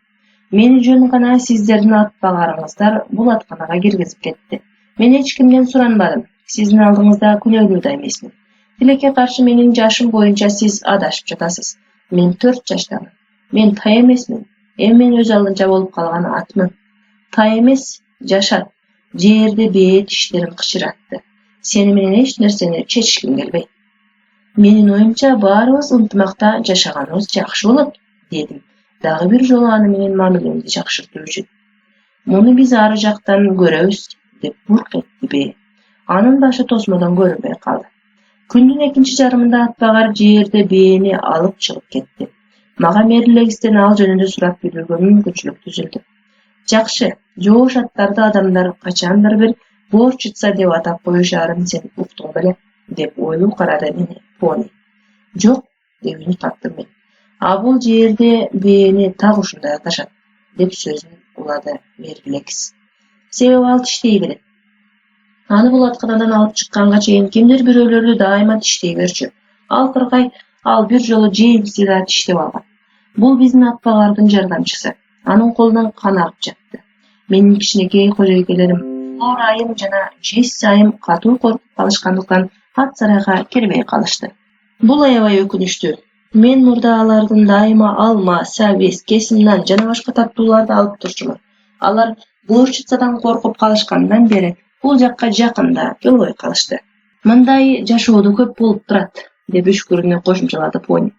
Мени жөн гана сиздердин ат багарыңыздар бул атканага киргизип кетти. Мен эч кимден суранбадым. Сиздин алдыңызда күнөөлүү да эмесмин. Тилекке каршы менин жашым боюнча сиз адашып жатасыз. Мен 4 жаштамын. Мен тай эмесмин. Эми мен өз алдынча болуп калган атмын. Тай эмес, жашат. Жерде бээ тиштерин кычыратты. Сени менен эч нерсени чечишким келбейт. Менин оюмча баарыбыз ынтымакта жашаганыбыз жакшы болот, дедим. Дагы бир жолу аны менен мамилемди жакшыртуу үчүн. Муну биз ары жактан көрөбүз, деп бурк этти бээ. Анын башы тосмодон көрүнбөй калды. Күндүн экинчи жарымында ат багар жерде бээни алып чыгып кетти. Мага Мерилегистен ал жөнүндө сурап билүүгө мүмкүнчүлүк түзүлдү. Жакшы, жоош аттарды адамдар качандыр бир борчица деп атап коюшаарын сен уктуң беле, деп ойлуу карады мени Пони. Жок, деп үн каттым мен. А бул жерде бээни так ушундай аташат, деп сөзүн улады Мерилекс. Себеби ал тиштей берет. Аны бул атканадан алып чыкканга чейин кимдир бирөөлөрдү дайыма тиштей берчү. Ал кыргай, ал бир жолу Джеймсти да тиштеп алган. Бул биздин ат багардын жардамчысы. Анын колунан кан агып жатты. Менин кичинекей кожойкелерим, Флор айым жана Джесси айым катуу коркуп калышкандыктан ат сарайга кирбей калышты. Бул аябай өкүнүчтүү. Мен мурда алардын дайыма алма, сабиз, кесимнан жана башка таттууларды алып турчумун. Алар борчицадан коркуп калышкандан бери бул жакка жакында келбей калышты. Мындай жашоодо көп болуп турат, деп үшкүрүнө кошумчалады Пони.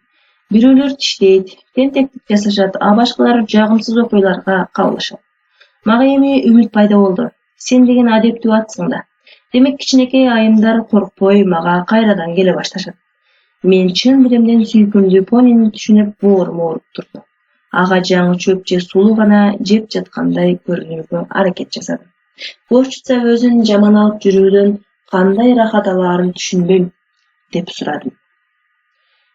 Бирөөлөр тиштейт, тентектик жасашат, а башкалары жагымсыз окуяларга кабылышат. Мага эми үмүт пайда болду. Сен деген адептүү атсың да. Демек кичинекей айымдар коркпой мага кайрадан келе башташат. Мен чын биремден сүйкүмдүү Понини түшүнүп боорум ооруп турду. Ага жаңы чөп же сулуу гана жеп жаткандай көрүнүүгө аракет жасадым. Борчица өзүн жаман алып жүрүүдөн кандай рахат алаарын түшүнбөйм, деп сурадым.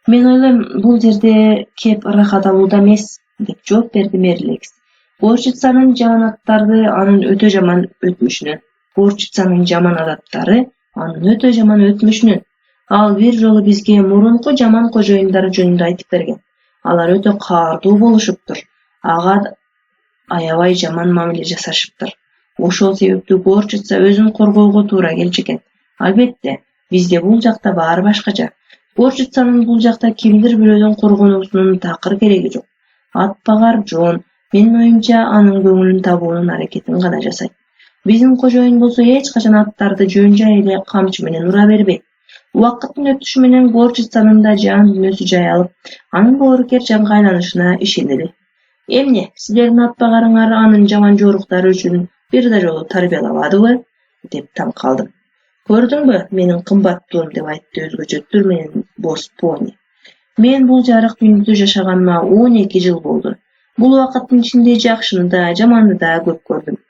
Мен ойлойм, бул жерде кеп рахат алууда эмес, деп жооп берди Мерилекс. Борчицанын жаман аттары анын өтө жаман өтмүшүнөн. Борчицанын жаман адаттары анын өтө жаман өтмүшүнөн. Ал бир жолу бизге мурунку жаман кожоюндары жөнүндө айтып берген. Алар өтө каардуу болушуптур. Ага аябай жаман мамиле жасашыптыр. Ошол себептүү Горчица өзүн коргоого туура келчү. Албетте, бизде бул жакта баары башкача. Горчицанын бул жакта кимдир бирөөнүн коргонуусунун такыр кереги жок. Атпагар Джон менин оюмча анын көңүлүн табуунун аракетин гана жасайт. Биздин кожоюн болсо эч качан аттарды жөн-жай эле камчы менен ура бербейт. Убакыттын өтүшү менен Горчицанын да жан дүйнөсү жайылып, анын боорукер жанга айланышына ишенели. Эмне, силердин атпагарыңар анын жаман жоруктары үчүн бир да жолу тарбиялабадыбы? Деп таң калдым. Көрдүңбү, менин кымбаттуум, деп айтты өзгөчө түр менен босс Пони. Мен бул жарык дүйнөдө жашаганыма 12 жыл болду. Бул убакыттын ичинде жакшыны да, жаманды да көп көрдүм.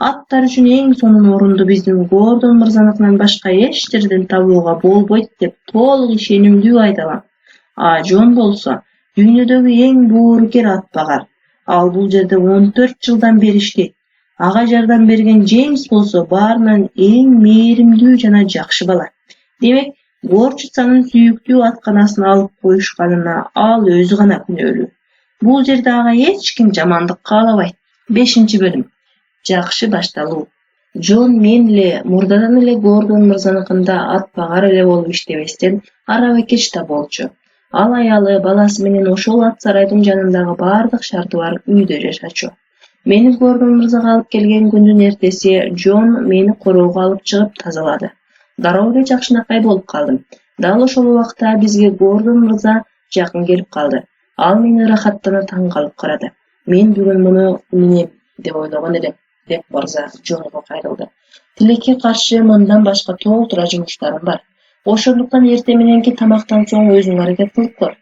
Аттар үчүн эң сонун орунду биздин Гордон мырзаныкынан башка эч жерден табууга болбойт деп толук ишенимдүү айта алам. А Джон болсо дүйнөдөгү эң боорукер атпагар. Ал бул жерде 14 жылдан бери иштейт. Ага жардам берген Джеймс болсо баарынан эң мээримдүү жана жакшы бала. Демек, Горчицанын сүйүктүү атканасын алып коюшканына ал өзү гана күнөөлүү. Бул жерде ага эч ким жамандык каалабайт. 5-бөлүм. Жакшы башталуу. Джон мен эле мурдадан эле Гордон мырзаныкында атпагар эле болуп иштебестен арабекеч да болчу. Ал аялы, баласы менен ошол ат сарайдын жанындагы бардык шарты бар үйдө жашачу. Мени Гордон мырзага алып келген күндүн эртеси Джон мени короого алып чыгып тазалады. Дароо эле жакшынакай болуп калдым. Дал ошол убакта бизге Гордон мырза жакын келип калды. Ал мени ырахаттана таң калып карады. Мен бүгүн муну минем деп ойлогон элем, деп мырза Джонго кайрылды. Тилекке каршы мындан башка толтура жумуштарым бар. Ошондуктан эрте мененки тамактан соң өзүң аракет кылып көр.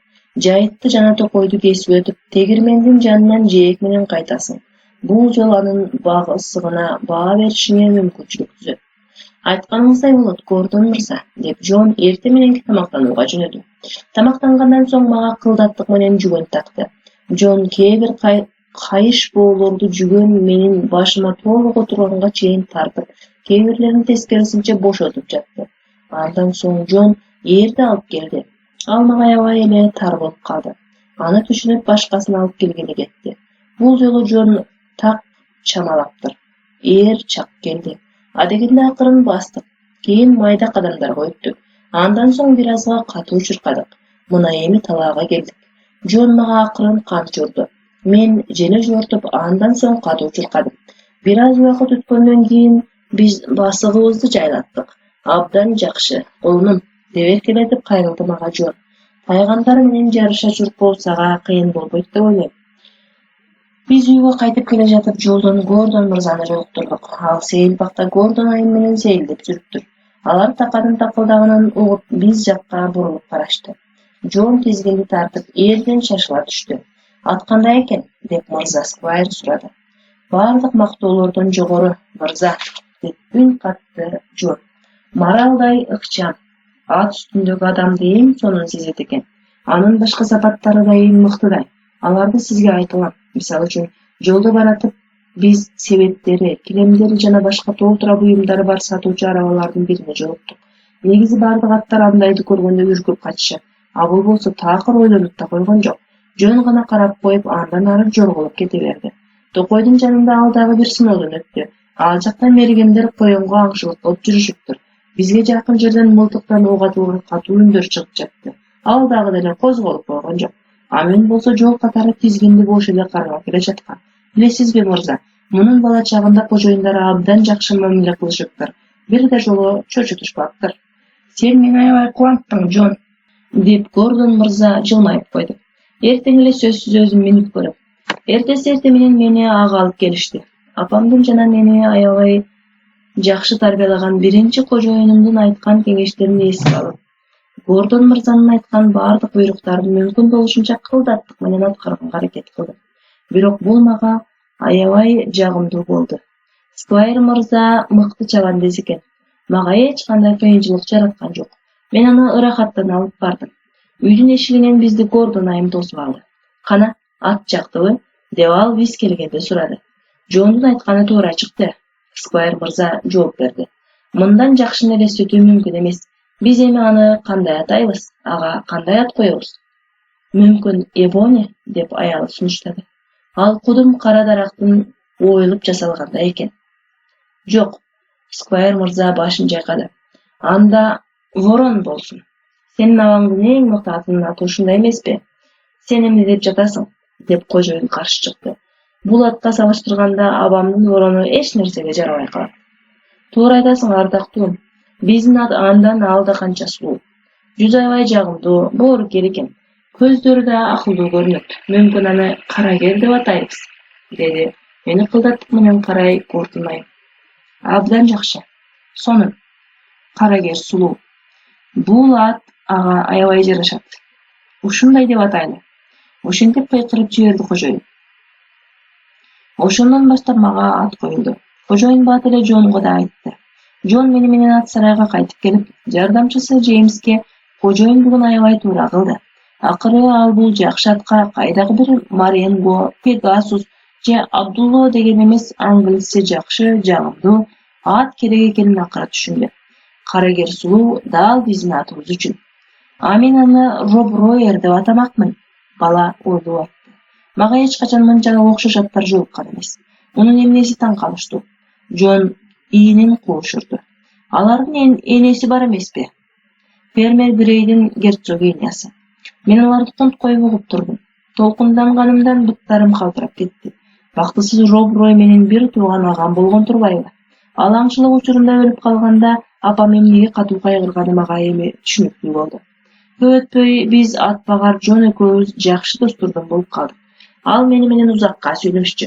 Жайытты жана токойду кесип өтүп, тегирмендин жанынан жээк менен кайтасың. Бул жол анын багысыгына баа беришиңе мүмкүнчүлүк түзөт. Айтканыңыздай болот, Гордон мырза, деп Джон эрте мененки тамактанууга жөнөдү. Тамактангандан соң мага кылдаттык менен жүгөн такты. Джон кээ бир кайыш боолорду жүгөн менин башыма толук отурганга чейин тартып, кээ бирлерин тескерисинче бошотуп жатты. Андан соң Джон ээрди алып келди. Ал мага аябай эле тар болуп калды. Аны түшүнүп башкасын алып келгени кетти. Бул жолу Джон так чамалаптыр. Ээр чак келди. Адегенде акырын бастык. Кийин майда кадамдарга өттүк. Андан соң бир азга катуу чуркадык. Мына эми талаага келдик. Джон мага акырын камчы урду. Мен жеңил жортуп, андан соң катуу чуркадым. Бир аз убакыт өткөндөн кийин биз басыгыбызды жайлаттык. Абдан жакшы, колунум, деп эркелетип кайрылды мага Джон. Тайгандар менен жарыша чуркоо сага кыйын болбойт деп ойлойм. Биз үйгө кайтып келе жатып жолдон Гордон мырзаны жолуктурдук. Ал сейилбакта Гордон айым менен сейилдеп жүрүптүр. Алар такадын такылдагынан угуп биз жакка бурулуп карашты. Джон тизгинди тартып эрден шашыла түштү. Ат кандай экен, деп мырза Сквайр сурады. Бардык мактоолордон жогору, мырза, деп үн катты Джон. Маралдай ыкчам. Ат үстүндөгү адамды эң сонун сезет экен. Анын башка сапаттары да эң мыктыдай. Аларды сизге айтылам. Мисалы үчүн, жолдо баратып биз себеттери, килемдери жана башка толтура буюмдары бар сатуучу арабалардын бирине жолуктук. Негизи бардык аттар андайды көргөндө үркүп качышат. А бул болсо такыр ойлонуп да койгон жок. Жөн гана карап коюп, андан ары жорголуп кете берди. Токойдун жанында ал дагы бир сыноодон өттү. Ал жакта мергендер коюнго аңчылык кылып жүрүшүптүр. Бизге жакын жерден мылтыктан ок атылган катуу үндөр чыгып жатты. Ал дагы деле козголуп койгон жок. А мен болсо жол катары тизгинди бош эле кармап келе жаткан. Билесизби, мырза, мунун бала чагында кожоюндары абдан жакшы мамиле кылышыптыр. Бир да жолу чочутушпаптыр. Сен мени аябай кубанттың, Джон, деп Гордон мырза жылмайып койду. Эртең эле сөзсүз өзүм минип көрөм. Эртеси менен мени ага алып келишти. Апамдын жана мени аябай жакшы тарбиялаган биринчи кожоюнумдун айткан кеңештерин эске алып, Гордон мырзанын айткан бардык буйруктарын мүмкүн болушунча кылдаттык менен аткарганга аракет кылдым. Бирок бул мага аябай жагымдуу болду. Сквайр мырза мыкты чабандиз экен. Мага эч кандай кыйынчылык жараткан жок. Мен аны ырахаттан алып бардым. Үйдүн эшигинен бизди Гордон айым тосуп алды. Кана, ат жактыбы? Деп ал биз келгенде сурады. Джондун айтканы туура чыкты. Сквайр мырза жооп берди. Мындан жакшыны элестетүү мүмкүн эмес. Биз эми аны кандай атайбыз? Ага кандай ат коебуз? Мүмкүн Эбони, деп аялы сунуштады. Ал кудум кара дарактын оюлуп жасалгандай экен. Жок, Сквайр мырза башын чайкады. Анда ворон болсун. Сенин абаңдын эң мыкты атынын аты ушундай эмеспи? Сен эмне деп жатасың? Деп кожоюн каршы чыкты. Бул атка салыштырганда абамдын ворону эч нерсеге жарабай калат. Туура айтасың, ардактуум. Биздин ат андан алда канча сулуу. Жүз аябай жагымдуу, боорукер экен. Көздөрү да акылдуу көрүнөт. Мүмкүн аны карагер деп атайбыз, деди. Мени кылдаттык менен карай куртулмай. Абдан жакшы. Сонун. Карагер сулуу. Бул ат ага аябай жарашат. Ушундай деп атайлы. Ошентип кыйкырып жиберди кожоюн. Ошондон баштап мага ат коюлду. Кожоюн бат эле Джонго да айтты. Джон мени менен ат сарайга кайтып келип, жардамчысы Джеймске кожоюн бүгүн аябай туура кылды. Акыры ал бул жакшы атка кайдагы бир Маренго, Пегасус же Абдулло деген эмес, англисче жакшы, жагымдуу ат керек экенин акыры түшүндү. Карагер сулуу дал биздин атыбыз үчүн. А мен аны Роб Ройер деп атамакмын. Бала ойлоп айтты. Мага эч качан мынчага окшош аттар жолуккан эмес. Мунун эмнеси таң калыштуу. Джон иинин куушурду. Алардын энеси бар эмеспи? Фермер Грейдин герцогинясы. Мен аларды конткой угуп турдум. Толкунданганымдан буттарым калтырап кетти. Бактысыз Роб Рой менен бир тууган агам болгон турбайбы? Ал аңчылык учурунда өлүп калганда апам эмнеге катуу кайгырганы мага эми түшүнүктүү болду. Көп өтпөй биз атбагар Джон экөөбүз жакшы достордон болуп калдык. Ал мени менен узакка сүйлөшчү.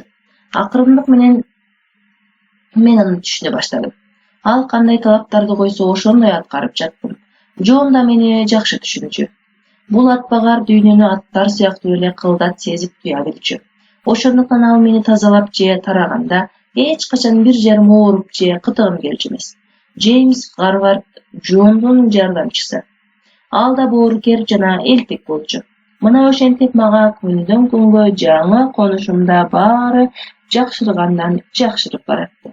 Акырындык менен мен аны түшүнө баштадым. Ал кандай талаптарды койсо ошондой аткарып жаттым. Джон да мени жакшы түшүнчү. Бул атбагар дүйнөнү аттар сыяктуу эле кылдат сезип туя билчү. Ошондуктан ал мени тазалап же тараганда эч качан бир жарым ооруп же кытыгым келчү эмес. Джеймс Гарвард Джондун жардамчысы. Ал да боорукер жана элтек болчу. Мына ошентип мага күндөн күнгө жаңы конушумда баары жакшыргандан жакшырып баратты.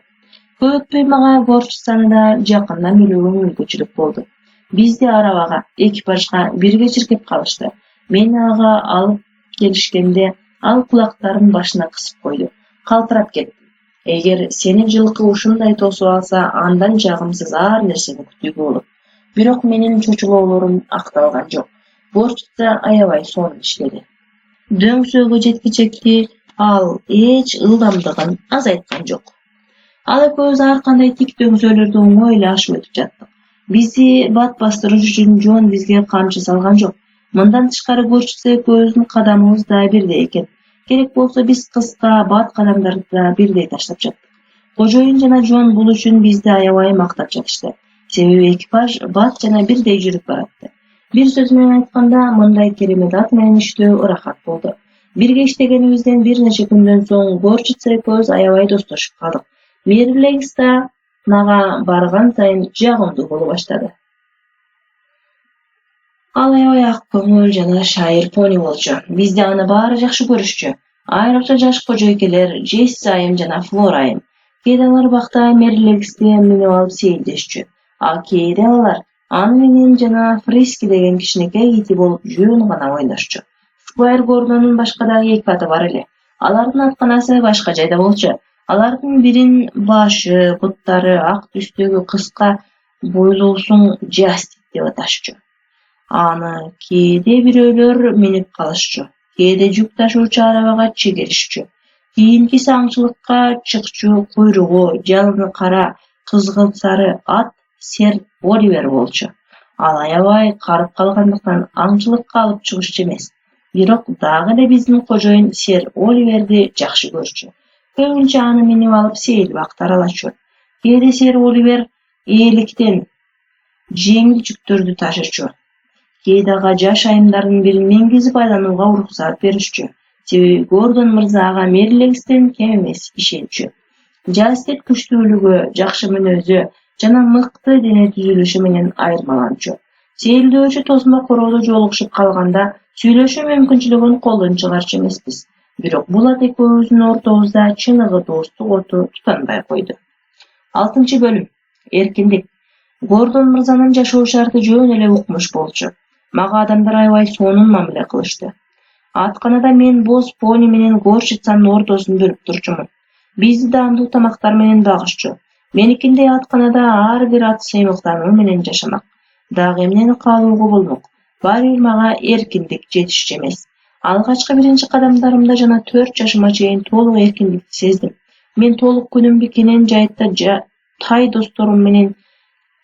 Көп өтпөй мага борч саны да жакындан билүүгө мүмкүнчүлүк болду. Бизди арабага, экипажга бирге чиркеп калышты. Мени ага алып келишкенде ал кулактарын башына кысып койду. Калтырап кеттим. Эгер сени жылкы ушундай тосуп алса, андан жагымсыз ар нерсени күтүүгө болот. Бирок менин чочулоолорум акталган жок. Борчта аябай сонун иштеди. Дөңсөөгө жеткичекти ал эч ылдамдыгын азайткан жок. Ал экөөбүз ар кандай тик дөңсөөлөрдү оңой эле ашып өтүп жаттык. Бизди бат бастырыш үчүн Джон бизге камчы салган жок. Мындан тышкары борчта экөөбүздүн кадамыбыз да бирдей экен. Керек болсо биз кыска бат кадамдарды да бирдей таштап жаттык. Кожоюн жана Джон бул үчүн бизди аябай мактап жатышты. Себеби экипаж бат жана бирдей жүрүп баратты. Бир сөз менен айтканда, мындай керемет ат менен иштөө ырахат болду. Бирге иштегенибизден бир нече күндөн соң борчта экөөбүз аябай достошуп калдык. Мериленгс да мага барган сайын жагымдуу боло баштады. Ал аябай ак көңүл жана шайыр пони болчу. Бизде аны баары жакшы көрүшчү. Айрыкча жаш кожойкелер Джесси айым жана Флора айым. Кээде алар бакта Мериленгсти минип алып сейилдешчү. А кээде алар аны менен жана Фриски деген кичинекей ити болуп жөн гана ойношчу. Сквайр Гордондун башка дагы эки аты бар эле. Алардын атканасы башка жайда болчу. Алардын бирин башы, буттары ак түстөгү кыска бойлуусуң Джастик деп аташчу. Аны кээде бирөөлөр минип калышчу. Кээде жүк ташуучу арабага чегеришчү. Кийинкиси аңчылыкка чыкчу, куйругу жалыны кара, кызгылт сары ат Сэр Оливер болчу. Ал аябай карып калгандыктан аңчылыкка алып чыгышчу эмес. Бирок дагы эле биздин кожоюн Сэр Оливерди жакшы көрчү. Көбүнчө аны минип алып сейилип актаралачу. Кээде Сэр Оливер ээликтен жеңил жүктөрдү ташычу. Кээде ага жаш айымдардын бирин мингизип айланууга уруксат беришчү. Себеби Гордон мырза ага Мериленгстен кем эмес ишенчү. Джастик күчтүүлүгү, жакшы мүнөзү жана мыкты дене түзүлүшү менен айырмаланчу. Сейилдөөчү тосмо короодо жолугушуп калганда сүйлөшүү мүмкүнчүлүгүн колдон чыгарчу эмеспиз. Бирок бул ат экөөбүздүн ортобузда чыныгы достук оту тутанбай койду. 6-бөлүм. Эркиндик. Гордон мырзанын жашоо шарты жөн эле укмуш болчу. Мага адамдар аябай сонун мамиле кылышты. Атканада мен боз пони менен горчицанын ортосун бөлүп турчумун. Бизди даамдуу тамактар менен багышчу. Меникиндей атканада ар бир ат сыймыктануу менен жашамак. Дагы эмнени каалоого болмок? Баары бир мага эркиндик жетишчү эмес. Алгачкы биринчи кадамдарымда жана 4 жашыма чейин толук эркиндикти сездим. Мен толук күнүмдү кенен жайытта тай досторум менен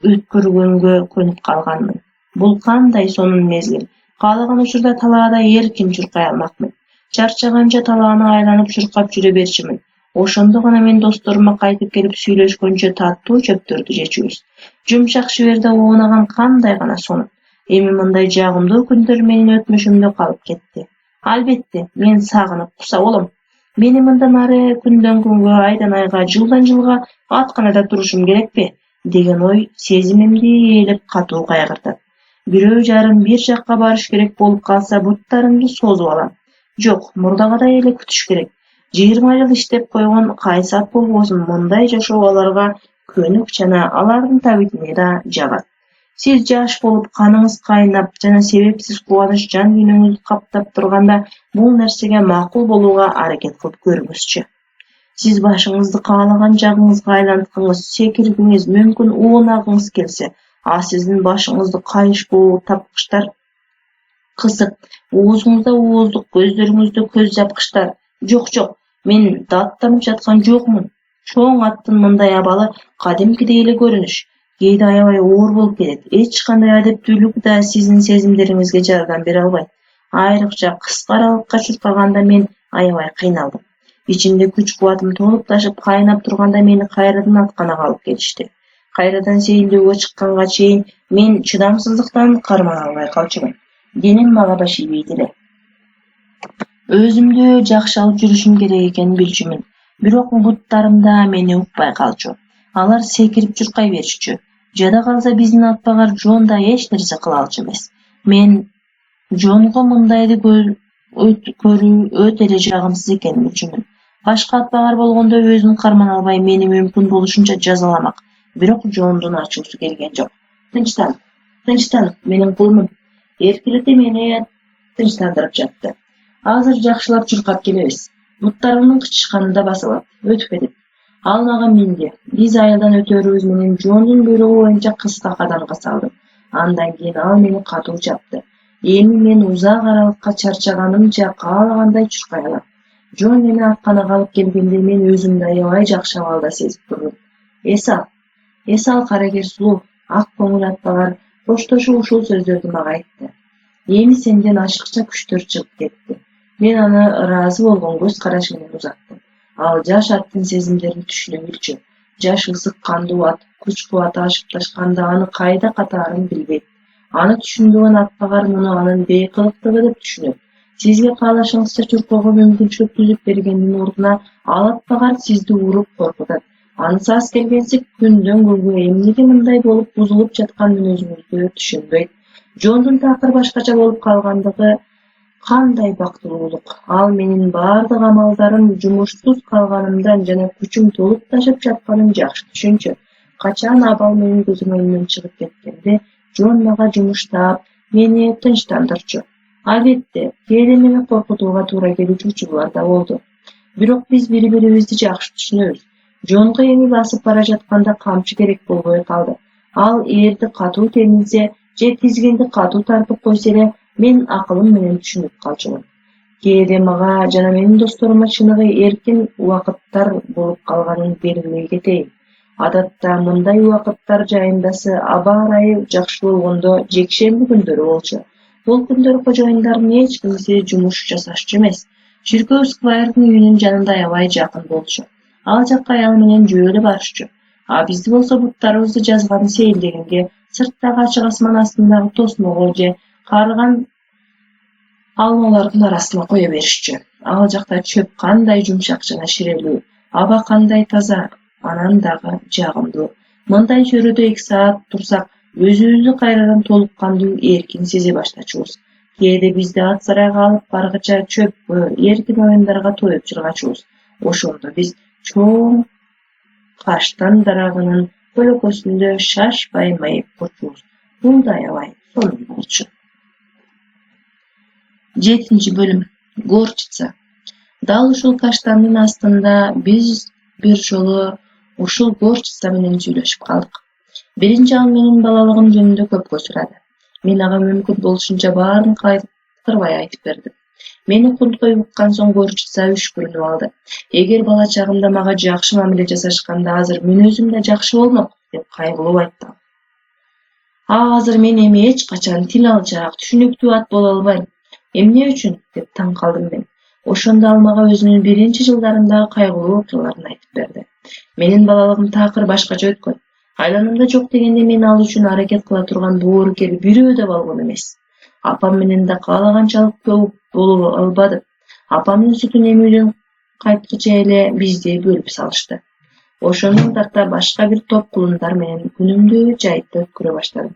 өткөргөнгө көнүп калганмын. Бул кандай сонун мезгил. Каалаган учурда талаада эркин чуркай алмакмын. Чарчаганча талааны айланып чуркап жүрө берчүмүн. Ошондо гана мен досторума кайтып келип сүйлөшкөнчө таттуу чөптөрдү жечүбүз. Жумшак шиберде оонаган кандай гана сонун. Эми мындай жагымдуу күндөр менин өтмүшүмдө калып кетти. Албетте, мен сагынып куса болом. Мени мындан ары күндөн күнгө, айдан айга, жылдан жылга атканада турушум керекпи? Деген ой сезимимди ээлеп катуу кайгыртат. Бирөө жарым бир жакка барыш керек болуп калса, буттарымды созуп алам. Жок, мурдагыдай эле күтүш керек. 20 жыл иштеп койгон кайсы ат болбосун мындай жашоо аларга көнүк жана алардын табитине да жагат. Сиз жаш болуп, каныңыз кайнап жана себепсиз кубаныч жан дүйнөңүздү каптап турганда бул нерсеге макул болууга аракет кылып көрүңүзчү. Сиз башыңызды каалаган жагыңызга айланткыңыз, секиргиңиз, мүмкүн уунагыңыз келсе, сиздин башыңызды кайышпоо тапкычтар кысып, оозуңузда ооздук, көздөрүңүздө көз жапкычтар. Жок, мен даттанып жаткан жокмун. Чоң аттын мындай абалы кадимкидей эле көрүнүш. Кээде аябай оор болуп кетет. Эч кандай адептүүлүк да сиздин сезимдериңизге жардам бере албайт. Айрыкча кыска аралыкка чуркаганда мен аябай кыйналдым. Ичимде күч-кубатым толуп ташып кайнап турганда мени кайрадан атканага алып келишти. Кайрадан сейилдөөгө чыкканга чейин мен чыдамсыздыктан кармана албай калчумун. Денем мага башийбейт эле. Өзүмдү жакшы алып жүрүшүм керек экенин билчүмүн. Бирок буттарымда мени укпай калчу. Алар секирип чуркай беришчү. Жада калса биздин атпагар Джон да эч нерсе кыла алчу эмес. Мен Джонго мындайды көрүү өтө эле жагымсыз экенин билчүмүн. Башка атпагар болгондо өзүн кармана албай мени мүмкүн болушунча жазаламак. Бирок Джондун ачуусу келген жок. Тынчтан, менин кулумун. Эркилете мени тынчтандырып жатты. Азыр жакшылап чуркап келебиз. Буттарымдын кычышканы да басылат, өтүп кетет. Ал мага минди. Биз айылдан өтөрүбүз менен Джондун буйругу боюнча кыска кадамга салдым. Андан кийин ал мени катуу чапты. Эми мен узак аралыкка чарчаганымча каалагандай чуркай алам. Джон мени атканага алып келгенде мен өзүмдү аябай жакшы абалда сезип турдум. Эс ал карагер сулуу, ак көңүл атпагар коштошуп ушул сөздөрдү мага айтты. Эми сенден ашыкча күчтөр чыгып кетти. Мен аны ыраазы болгон көз караш менен узаттым. Ал жаш аттын сезимдерин түшүнө билчү. Жаш ысык кандуу ат, күч-кубаты ашыкташканда аны кайда катаарын билбейт. Аны түшүндүгөн атпагар муну анын бейкылыктыгы деп түшүнөт. Сизге каалашыңызча чуркоого мүмкүнчүлүк түзүп бергендин ордуна ал атпагар сизди уруп коркутат. Анысы аз келгенси күндөн күнгө эмнеге мындай болуп бузулуп жаткан мүнөзүңүздү түшүнбөйт. Джондун такыр башкача болуп калгандыгы кандай бактылуулук. Ал менин баардык амалдарым жумушсуз калганымдан жана күчүм толуп ташып жатканын жакшы түшүнчү. Качан абал менин көзүм önүмөн чыгып кеткенде, Джон мага жумуштап, мени тынчтандырчу. Албетте, кээде мени коркутууга туура келүүчү учурлар да болду. Бирок биз бири-бирибизди жакшы түшүнөбүз. Джонго эми басып бара жатканда камчы керек болбой калды. Ал ээрди катуу темизе же тизгинди катуу тартып койсо эле, мен акылым менен түшүнүп калчумун. Кээде мага жана менин досторума чыныгы эркин убакыттар болуп калганын белгилей кетейин. Адатта мындай убакыттар жайындасы аба ырайы жакшы болгондо жекшемби күндөрү болчу. Бул күндөр кожоюндардын эч кимиси жумуш жасашчу эмес. Чиркөө сквайрдын үйүнүн жанында аябай жакын болчу. Ал жакка аял менен жөө эле барышчу. Бизди болсо буттарыбызды жазганы сейилдегенге, сырттагы ачык асман астындагы тосмого же карыган алмалардын арасына кое беришчү. Ал жакта чөп кандай жумшак жана ширелүү, аба кандай таза, анан дагы жагымдуу. Мындай чөрөдө 2 саат турсак, өзүбүздү кайрадан толук кандуу эркин сезе баштачубуз. Кээде бизди ат сарайга алып баргыча чөпкө, эркин оюндарга тоюп чыргачубуз. Ошондо биз чоң каштан дарагынын көлөкөсүндө шашпай майып турчубуз. Бул да аябай сонун болчу. 7-бөлүм. Горчица. Dal ушул каштандын астында биз бир жолу ушул горчица менен сүйлөшүп калдык. Биринчи ал менин балалыгым жөнүндө көпкө сурады. Мен ага мүмкүн болушунча баарын кайдырбай айтып бердим. Мени кунткой уккан соң горчица үшкүрүнүп алды. Эгер бала чагымда мага жакшы мамиле жасашканда азыр мен өзүм да жакшы болмок деп кайгылуу айтты. Азыр мен эми эч качан тил алчаак, түшүнүктүү ат боло албайм. Эмне үчүн деп таң калдым мен. Ошондо ал мага өзүнүн биринчи жылдарындагы кайгылуу окуяларын айтып берди. Менин балалыгым такыр башкача өткөн. Айланамда жок дегенде мен ал үчүн аракет кыла турган боорукер бирөө да болгон эмес. Апам менен да каалаганчалык көп боло албадым. Апамдын сүтүн эмүүдөн кайткыча эле бизди бөлүп салышты. Ошонун тарта башка бир топ кулундар менен күнүмдү жайытта өткөрө баштадым.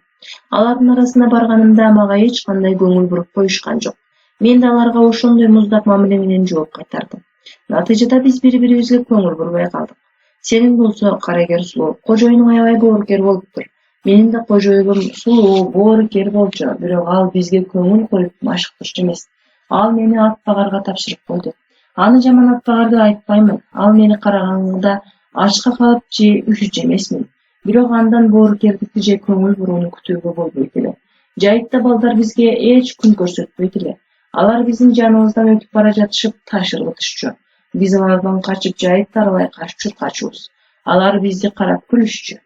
Алардын арасына барганымда мага эч кандай көңүл буруп коюшкан жок. Мен да аларга ошондой муздак мамиле менен жооп кайтардым. Натыйжада биз бири-бирибизге көңүл бурбай калдык. Сенин болсо карагер сулуу, кожоюнуң аябай боорукер болуптур. Менин да кожоюнум сулуу, боорукер болчу, бирок ал бизге көңүл коюп машыктырчу эмес. Ал мени ат багарга тапшырып койду. Аны жаман ат багар деп айтпаймын. Ал мени караганда ачка калып же үшүчү эмесмин. Бирок андан боорукердикти же көңүл бурууну күтүүгө болбойт эле. Жайытта балдар бизге эч күн көрсөтпөйт эле. Алар биздин жаныбыздан өтүп бара жатышып таш ыргытышчу. Биз алардан качып жайытты аралай качуубуз. Алар бизди карап күлүшчү.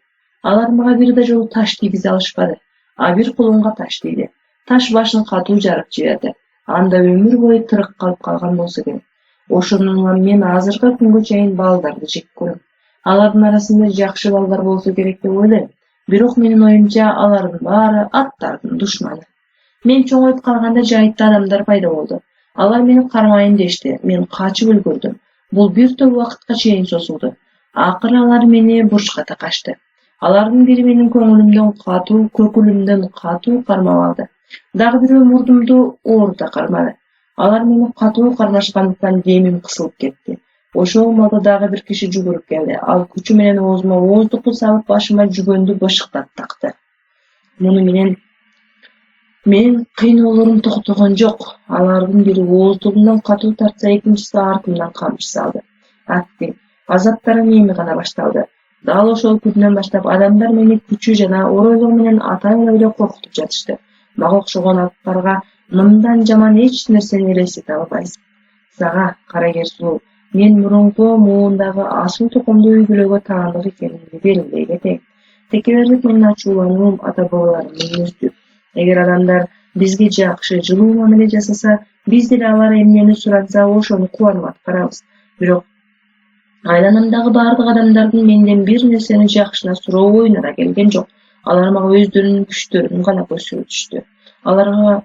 Алар мага бир да жолу таш тийгизе алышпады. А бир колумга таш тийди. Таш башын катуу жарып жиберди. Анда өмүр бою тырык калып калган болсо керек. Ошондон мен азыркы күнгө чейин балдарды жек көрөм. Алардын арасында жакшы балдар болсо керек деп ойлойм. Бирок менин оюмча алардын баары аттардын душманы. Мен чоңоюп калганда жайытта адамдар пайда болду. Алар мени кармайын дешти. Мен качып үлгүрдүм. Бул бир топ убакытка чейин созулду. Акыры алар мени бурчка такашты. Алардын бири менин көкүлүмдөн катуу кармап алды. Дагы бирөө мурдумду оорута кармады. Алар мени катуу кармашкандыктан демим кысылып кетти. Ошол маалда дагы бир киши жүгүрүп келди. Ал күчү менен оозума ооздукту салып башыма жүгөндү бышыктап такты. Муну менен менин кыйноолорум токтогон жок. Алардын бири ооздугумдан катуу тартса, экинчиси артымдан камчы салды. Аттын азаптарым эми гана башталды. Дал ошол күндөн баштап адамдар мени күчү жана оройлугу менен атайлап эле коркутуп жатышты. Мага окшогон аттарга мындан жаман эч нерсени элестете албайсың. Сага, карагер сулуу, мен мурунку муундагы асыл тукумдуу үй бүлөгө таандык экенимди белгилей кетейин. Текебердик менин ачуулануум ата-бабаларымдын мүнөздүү. Эгер адамдар бизге жакшы, жылуу мамиле жасаса, биз деле алар эмнени суранса ошону кубанып аткарабыз. Бирок айланамдагы бардык адамдардын менден бир нерсени жакшына суроо оюна да келген жок. Алар мага өздөрүнүн күчтөрүн гана көрсөтүштү. Аларга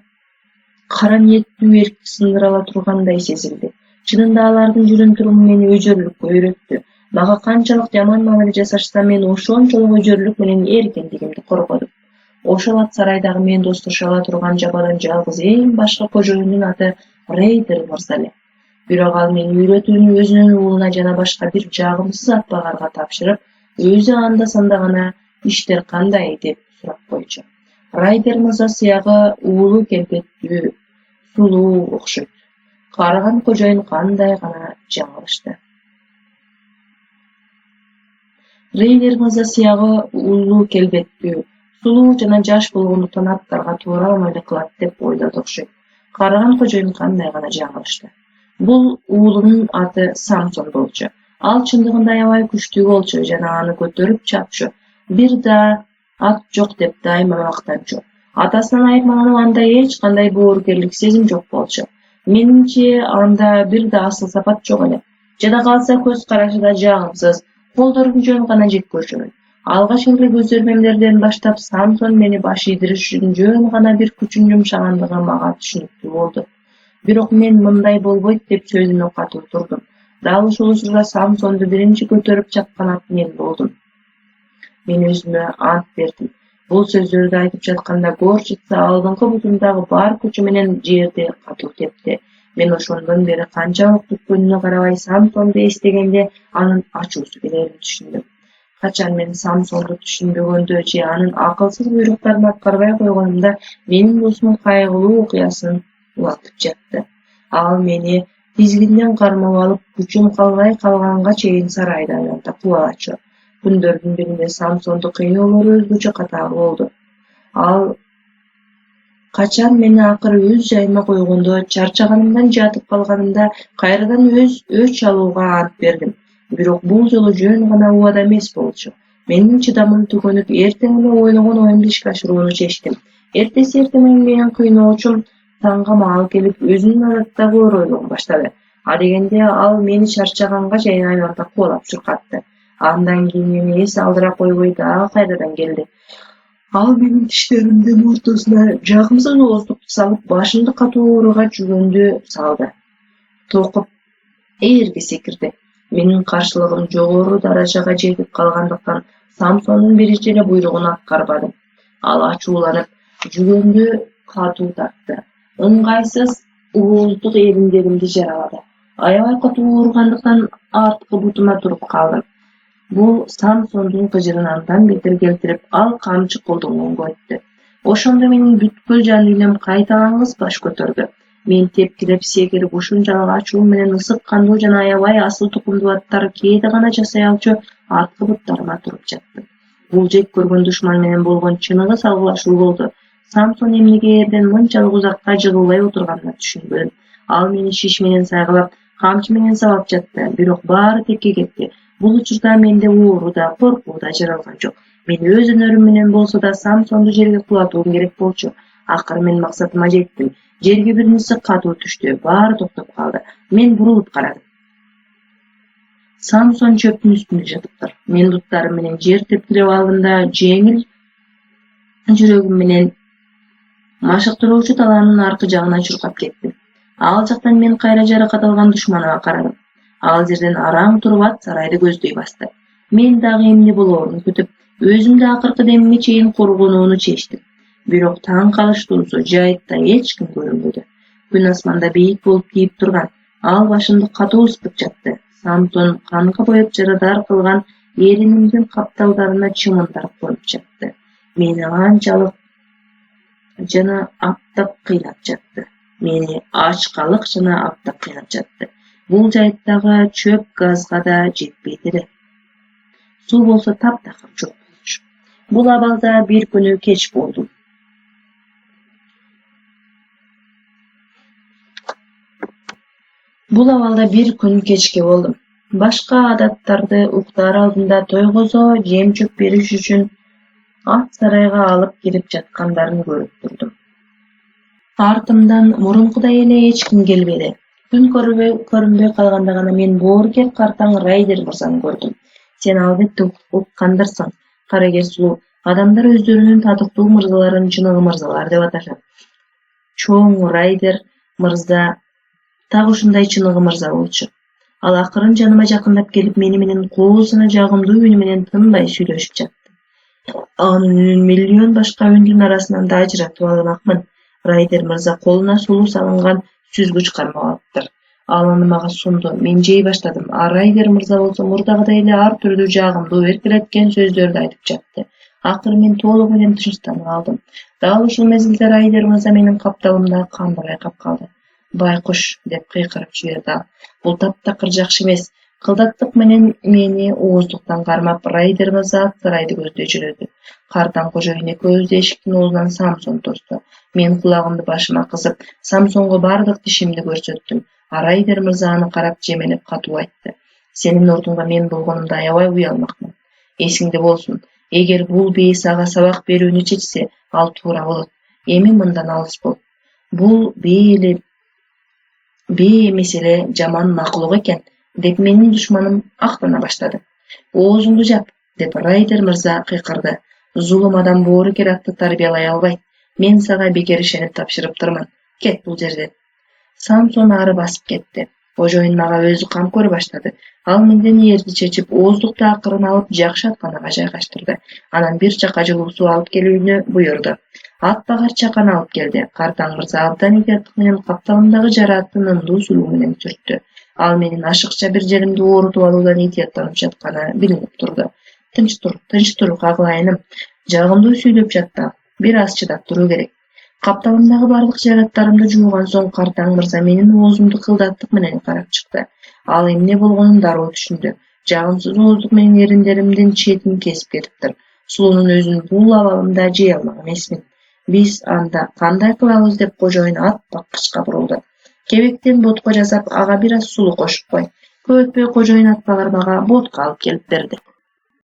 кара ниеттүү эркек сындыра ала тургандай сезилди. Чынында алардын жүрүм-туруму мени өжөрлүккө үйрөттү. Мага канчалык жаман мамиле жасашса, мен ошончолук өжөрлүк менен эркиндигимди коргодум. Ошол ат сарайдагы мен достоша ала турган жабадан жалгыз эң башка кожоюндун аты Рейдер мырза эле. Бирок ал мени үйрөтүүнү өзүнүн уулуна жана башка бир жагымсыз ат багарга тапшырып, өзү анда-санда гана иштер кандай деп сурап койчу. Райдер мырза сыягы уулу келбеттүү, сулуу окшойт. Карыган кожоюн кандай гана жаңылышты. Рейдер мырза сыягы уулу келбеттүү, сулуу жана жаш болгондуктан аттарга туура мамиле кылат деп ойлоду окшойт. Карыган кожоюн кандай гана жаңылышты. Бул уулунун аты Самсон болчу. Ал чындыгында аябай күчтүү болчу жана аны көтөрүп чапчу. Бир да ат жок деп дайыма мактанчу. Атасынан айырмаланып анда эч кандай боорукерлик сезим жок болчу. Менимче анда бир да асыл сапат жок эле. Жада калса көз карашы да жагымсыз, колдорун жөн гана жек көрчүмүн. Алгач эле көзөрмемдерден баштап Самсон мени баш ийдириш үчүн жөн гана бир күчүн жумшагандыгы мага түшүнүктүү болду. Бирок мен мындай болбойт деп сөзүмө катуу турдум. Дал ушул учурда Самсонду биринчи көтөрүп чапкан ат мен болдум. Мен өзүмө ант бердим. Бул сөздөрдү айтып жатканда горчица алдыңкы бутундагы бар күчү менен жерди катуу тепти. Мен ошондон бери канчалык күткөнүнө карабай Самсонду эстегенде анын ачуусу келерин түшүндүм. Качан мен Самсонду түшүнбөгөндө же анын акылсыз буйруктарын аткарбай койгонумда менин досумун кайгылуу окуясын улантып жатты. Ал мени тизгинден кармап алып, күчүм калбай калганга чейин сарайда айлантып кубалачу. Күндөрдүн биринде Самсондун кыйноолору өзгөчө катаал болду. Ал качан мени акыры өз жайыма койгондо, чарчаганымдан жатып калганымда кайрадан өч алууга ант бердим. Бирок бул жолу жөн гана убада эмес болчу. Менин чыдамым түгөнүп, эртең эле ойлогон оюмду ишке ашырууну чечтим. Эртеси эртең менен кыйноочум таңга маал келип, өзүнүн адаттагы оройлугун баштады. Адегенде ал мени чарчаганга чейин айлантып кубалап чуркатты. Андан кийин мени эс алдыра койбой дагы кайрадан келди. Ал менин тиштеримдин ортосуна жагымсыз ооздукту салып, башымды катуу ооруга жүгөндү салды. Токуп ээрге секирди. Менин каршылыгым жогору даражага жетип калгандыктан Самсондун биринчи эле буйругун аткарбадым. Ал ачууланып, жүгөндү катуу тартты. Ыңгайсыз ооздук эримдеримди жаралады. Аябай катуу ооругандыктан арткы бутума туруп калдым. Бул Самсондун кыжырын андан бетер келтирип, ал камчы колдонгонго өттү. Ошондо менин бүткүл жан дүйнөм кайталангыс баш көтөрдү. Мен тепкилеп секирип, ушунчалык ачуу менен ысык кандуу жана аябай асыл тукумдуу аттар кээде гана жасай алчу арткы буттарыма туруп жаттым. Бул жек көргөн душман менен болгон чыныгы салгылашуу болду. Самсон эмнеге эрден мынчалык узакка жыгылбай отурганын түшүнбөдүм. Ал мени шиш менен сайгылап, камчы менен сабап жатты, бирок баары текке кетти. Бул учурда менде оору да, коркуу да жаралган жок. Мен өз өнөрүм менен болсо да Самсонду жерге кулатуум керек болчу. Акыры мен максатыма жеттим. Жерге бир нерсе катуу түштү, баары токтоп калды. Мен бурулуп карадым. Самсон чөптүн үстүндө жатыптыр. Мен буттарым менен жер тепкилеп алдым да жеңил жүрөгүм менен машыктыруучу талаанын аркы жагына чуркап кеттим. Ал жактан мен кайра жаракат алган душманыма карадым. Ал жерден араң туруп ат сарайды көздөй басты. Мен дагы эмне болоорун күтүп, өзүмдү акыркы демге чейин коргонууну чечтим. Бирок таң калыштуусу жайытта эч ким көрүнбөдү. Күн асманда бийик болуп тийип турган. Ал башымды катуу ысытып жатты. Самсон канга боеп жарадар кылган эринимдин капталдарына чымындарып коюп жатты. Мени анчалык жана аптап кыйнап жатты. Бул жайыттагы чөп газга да жетпейт эле. Суу болсо таптакыр жок болчу. Бул абалда бир күнү кеч болдум. Башка адаттарды уктаар алдында тойгозо жем-чөп бериш үчүн ат сарайга алып кирип жаткандарын көрүп турдум. Артымдан мурункудай эле эч ким келбеди. Күн көрүнбөй калганда гана мен боорукеп картаң Райдер мырзаны көрдүм. Сен албетте уккандырсың, карагер сулуу. Адамдар өздөрүнүн татыктуу мырзаларын чыныгы мырзалар деп аташат. Чоң Райдер мырза так ушундай чыныгы мырза болчу. Ал акырын жаныма жакындап келип, мени менен коосуна жагымдуу үнү менен тынбай сүйлөшүп жатты. Анын үнүн миллион башка үндүн арасынан да ажыратып алмакмын. Райдер мырза колуна сулуу салынган сүзгүч кармап алыптыр. Ал аны мага сунду. Мен жей баштадым. Райдер мырза болсо мурдагыдай эле ар түрдүү жагымдуу эркелеткен сөздөрдү айтып жатты. Акыры мен толук менен тынчтанып алдым. Дал ушул мезгилде Райдер мырза менин капталымда канды байкап калды. Байкуш деп кыйкырып жиберди ал. Бул таптакыр жакшы эмес. Кылдаттык менен мени ооздуктан кармап, Райдер мырза ат сарайды көздөй жүрөдү. Картаң кожоюн экөөбүз эшиктин оозунан Самсон тосту. Мен кулагымды башыма кысып, Самсонго бардык тишимди көрсөттүм. Райдер мырза аны карап жемелеп катуу айтты. Сенин ордуңда мен болгонумда аябай уялмакмын. Эсиңде болсун, эгер бул бей сага сабак берүүнү чечсе, ал туура болот. Эми мындан алыс бол. Бул бей эмес эле жаман макулук экен, деп менин душманым актана баштады. Оозуңду жап, деп Райдер мырза кыйкырды. Зулум адам боорукер атты тарбиялай албайт. Мен сага бекер ишенип тапшырыптырмын. Кет бул жерден. Самсон ары басып кетти. Кожоюн мага өзү кам көрө баштады. Ал менден эрди чечип, ооздукту акырын алып жакшы атканага жайгаштырды. Анан бир чака жылуу суу алып келүүнү буйрду. Ат багар чаканы алып келди. Картаң мырза абдан ихтияттык менен капталымдагы жара аттын ымдуу сулуу менен сүрттү. Ал менин ашыкча бир жеримди оорутуп алуудан ихтияттанып жатканы билинип турду. Тынч тур, кагылайыным. Жагымдуу сүйлөп жатты. Бир аз чыдап туруу керек. Kaptalımdagы barlyk jaratlarymdy juwgan soň Kartaň myrza menin owuzumdy kyldatlyk menen garap çykdy. Al emne bolgonyny daroo düşündi. Jagymsyz owuzluk meniň erinlerimden çetini kesip ketipdir. Sulunun özüni bul abagymda jeye almagan esmin. Biz anda kanday kılabız dep gojoyun at bakkyçka buruldy. Kebekden botka jasap aga biraz sulu koşup koy. Köp ötpöy gojoyun atpalar maga botka alyp gelip berdi.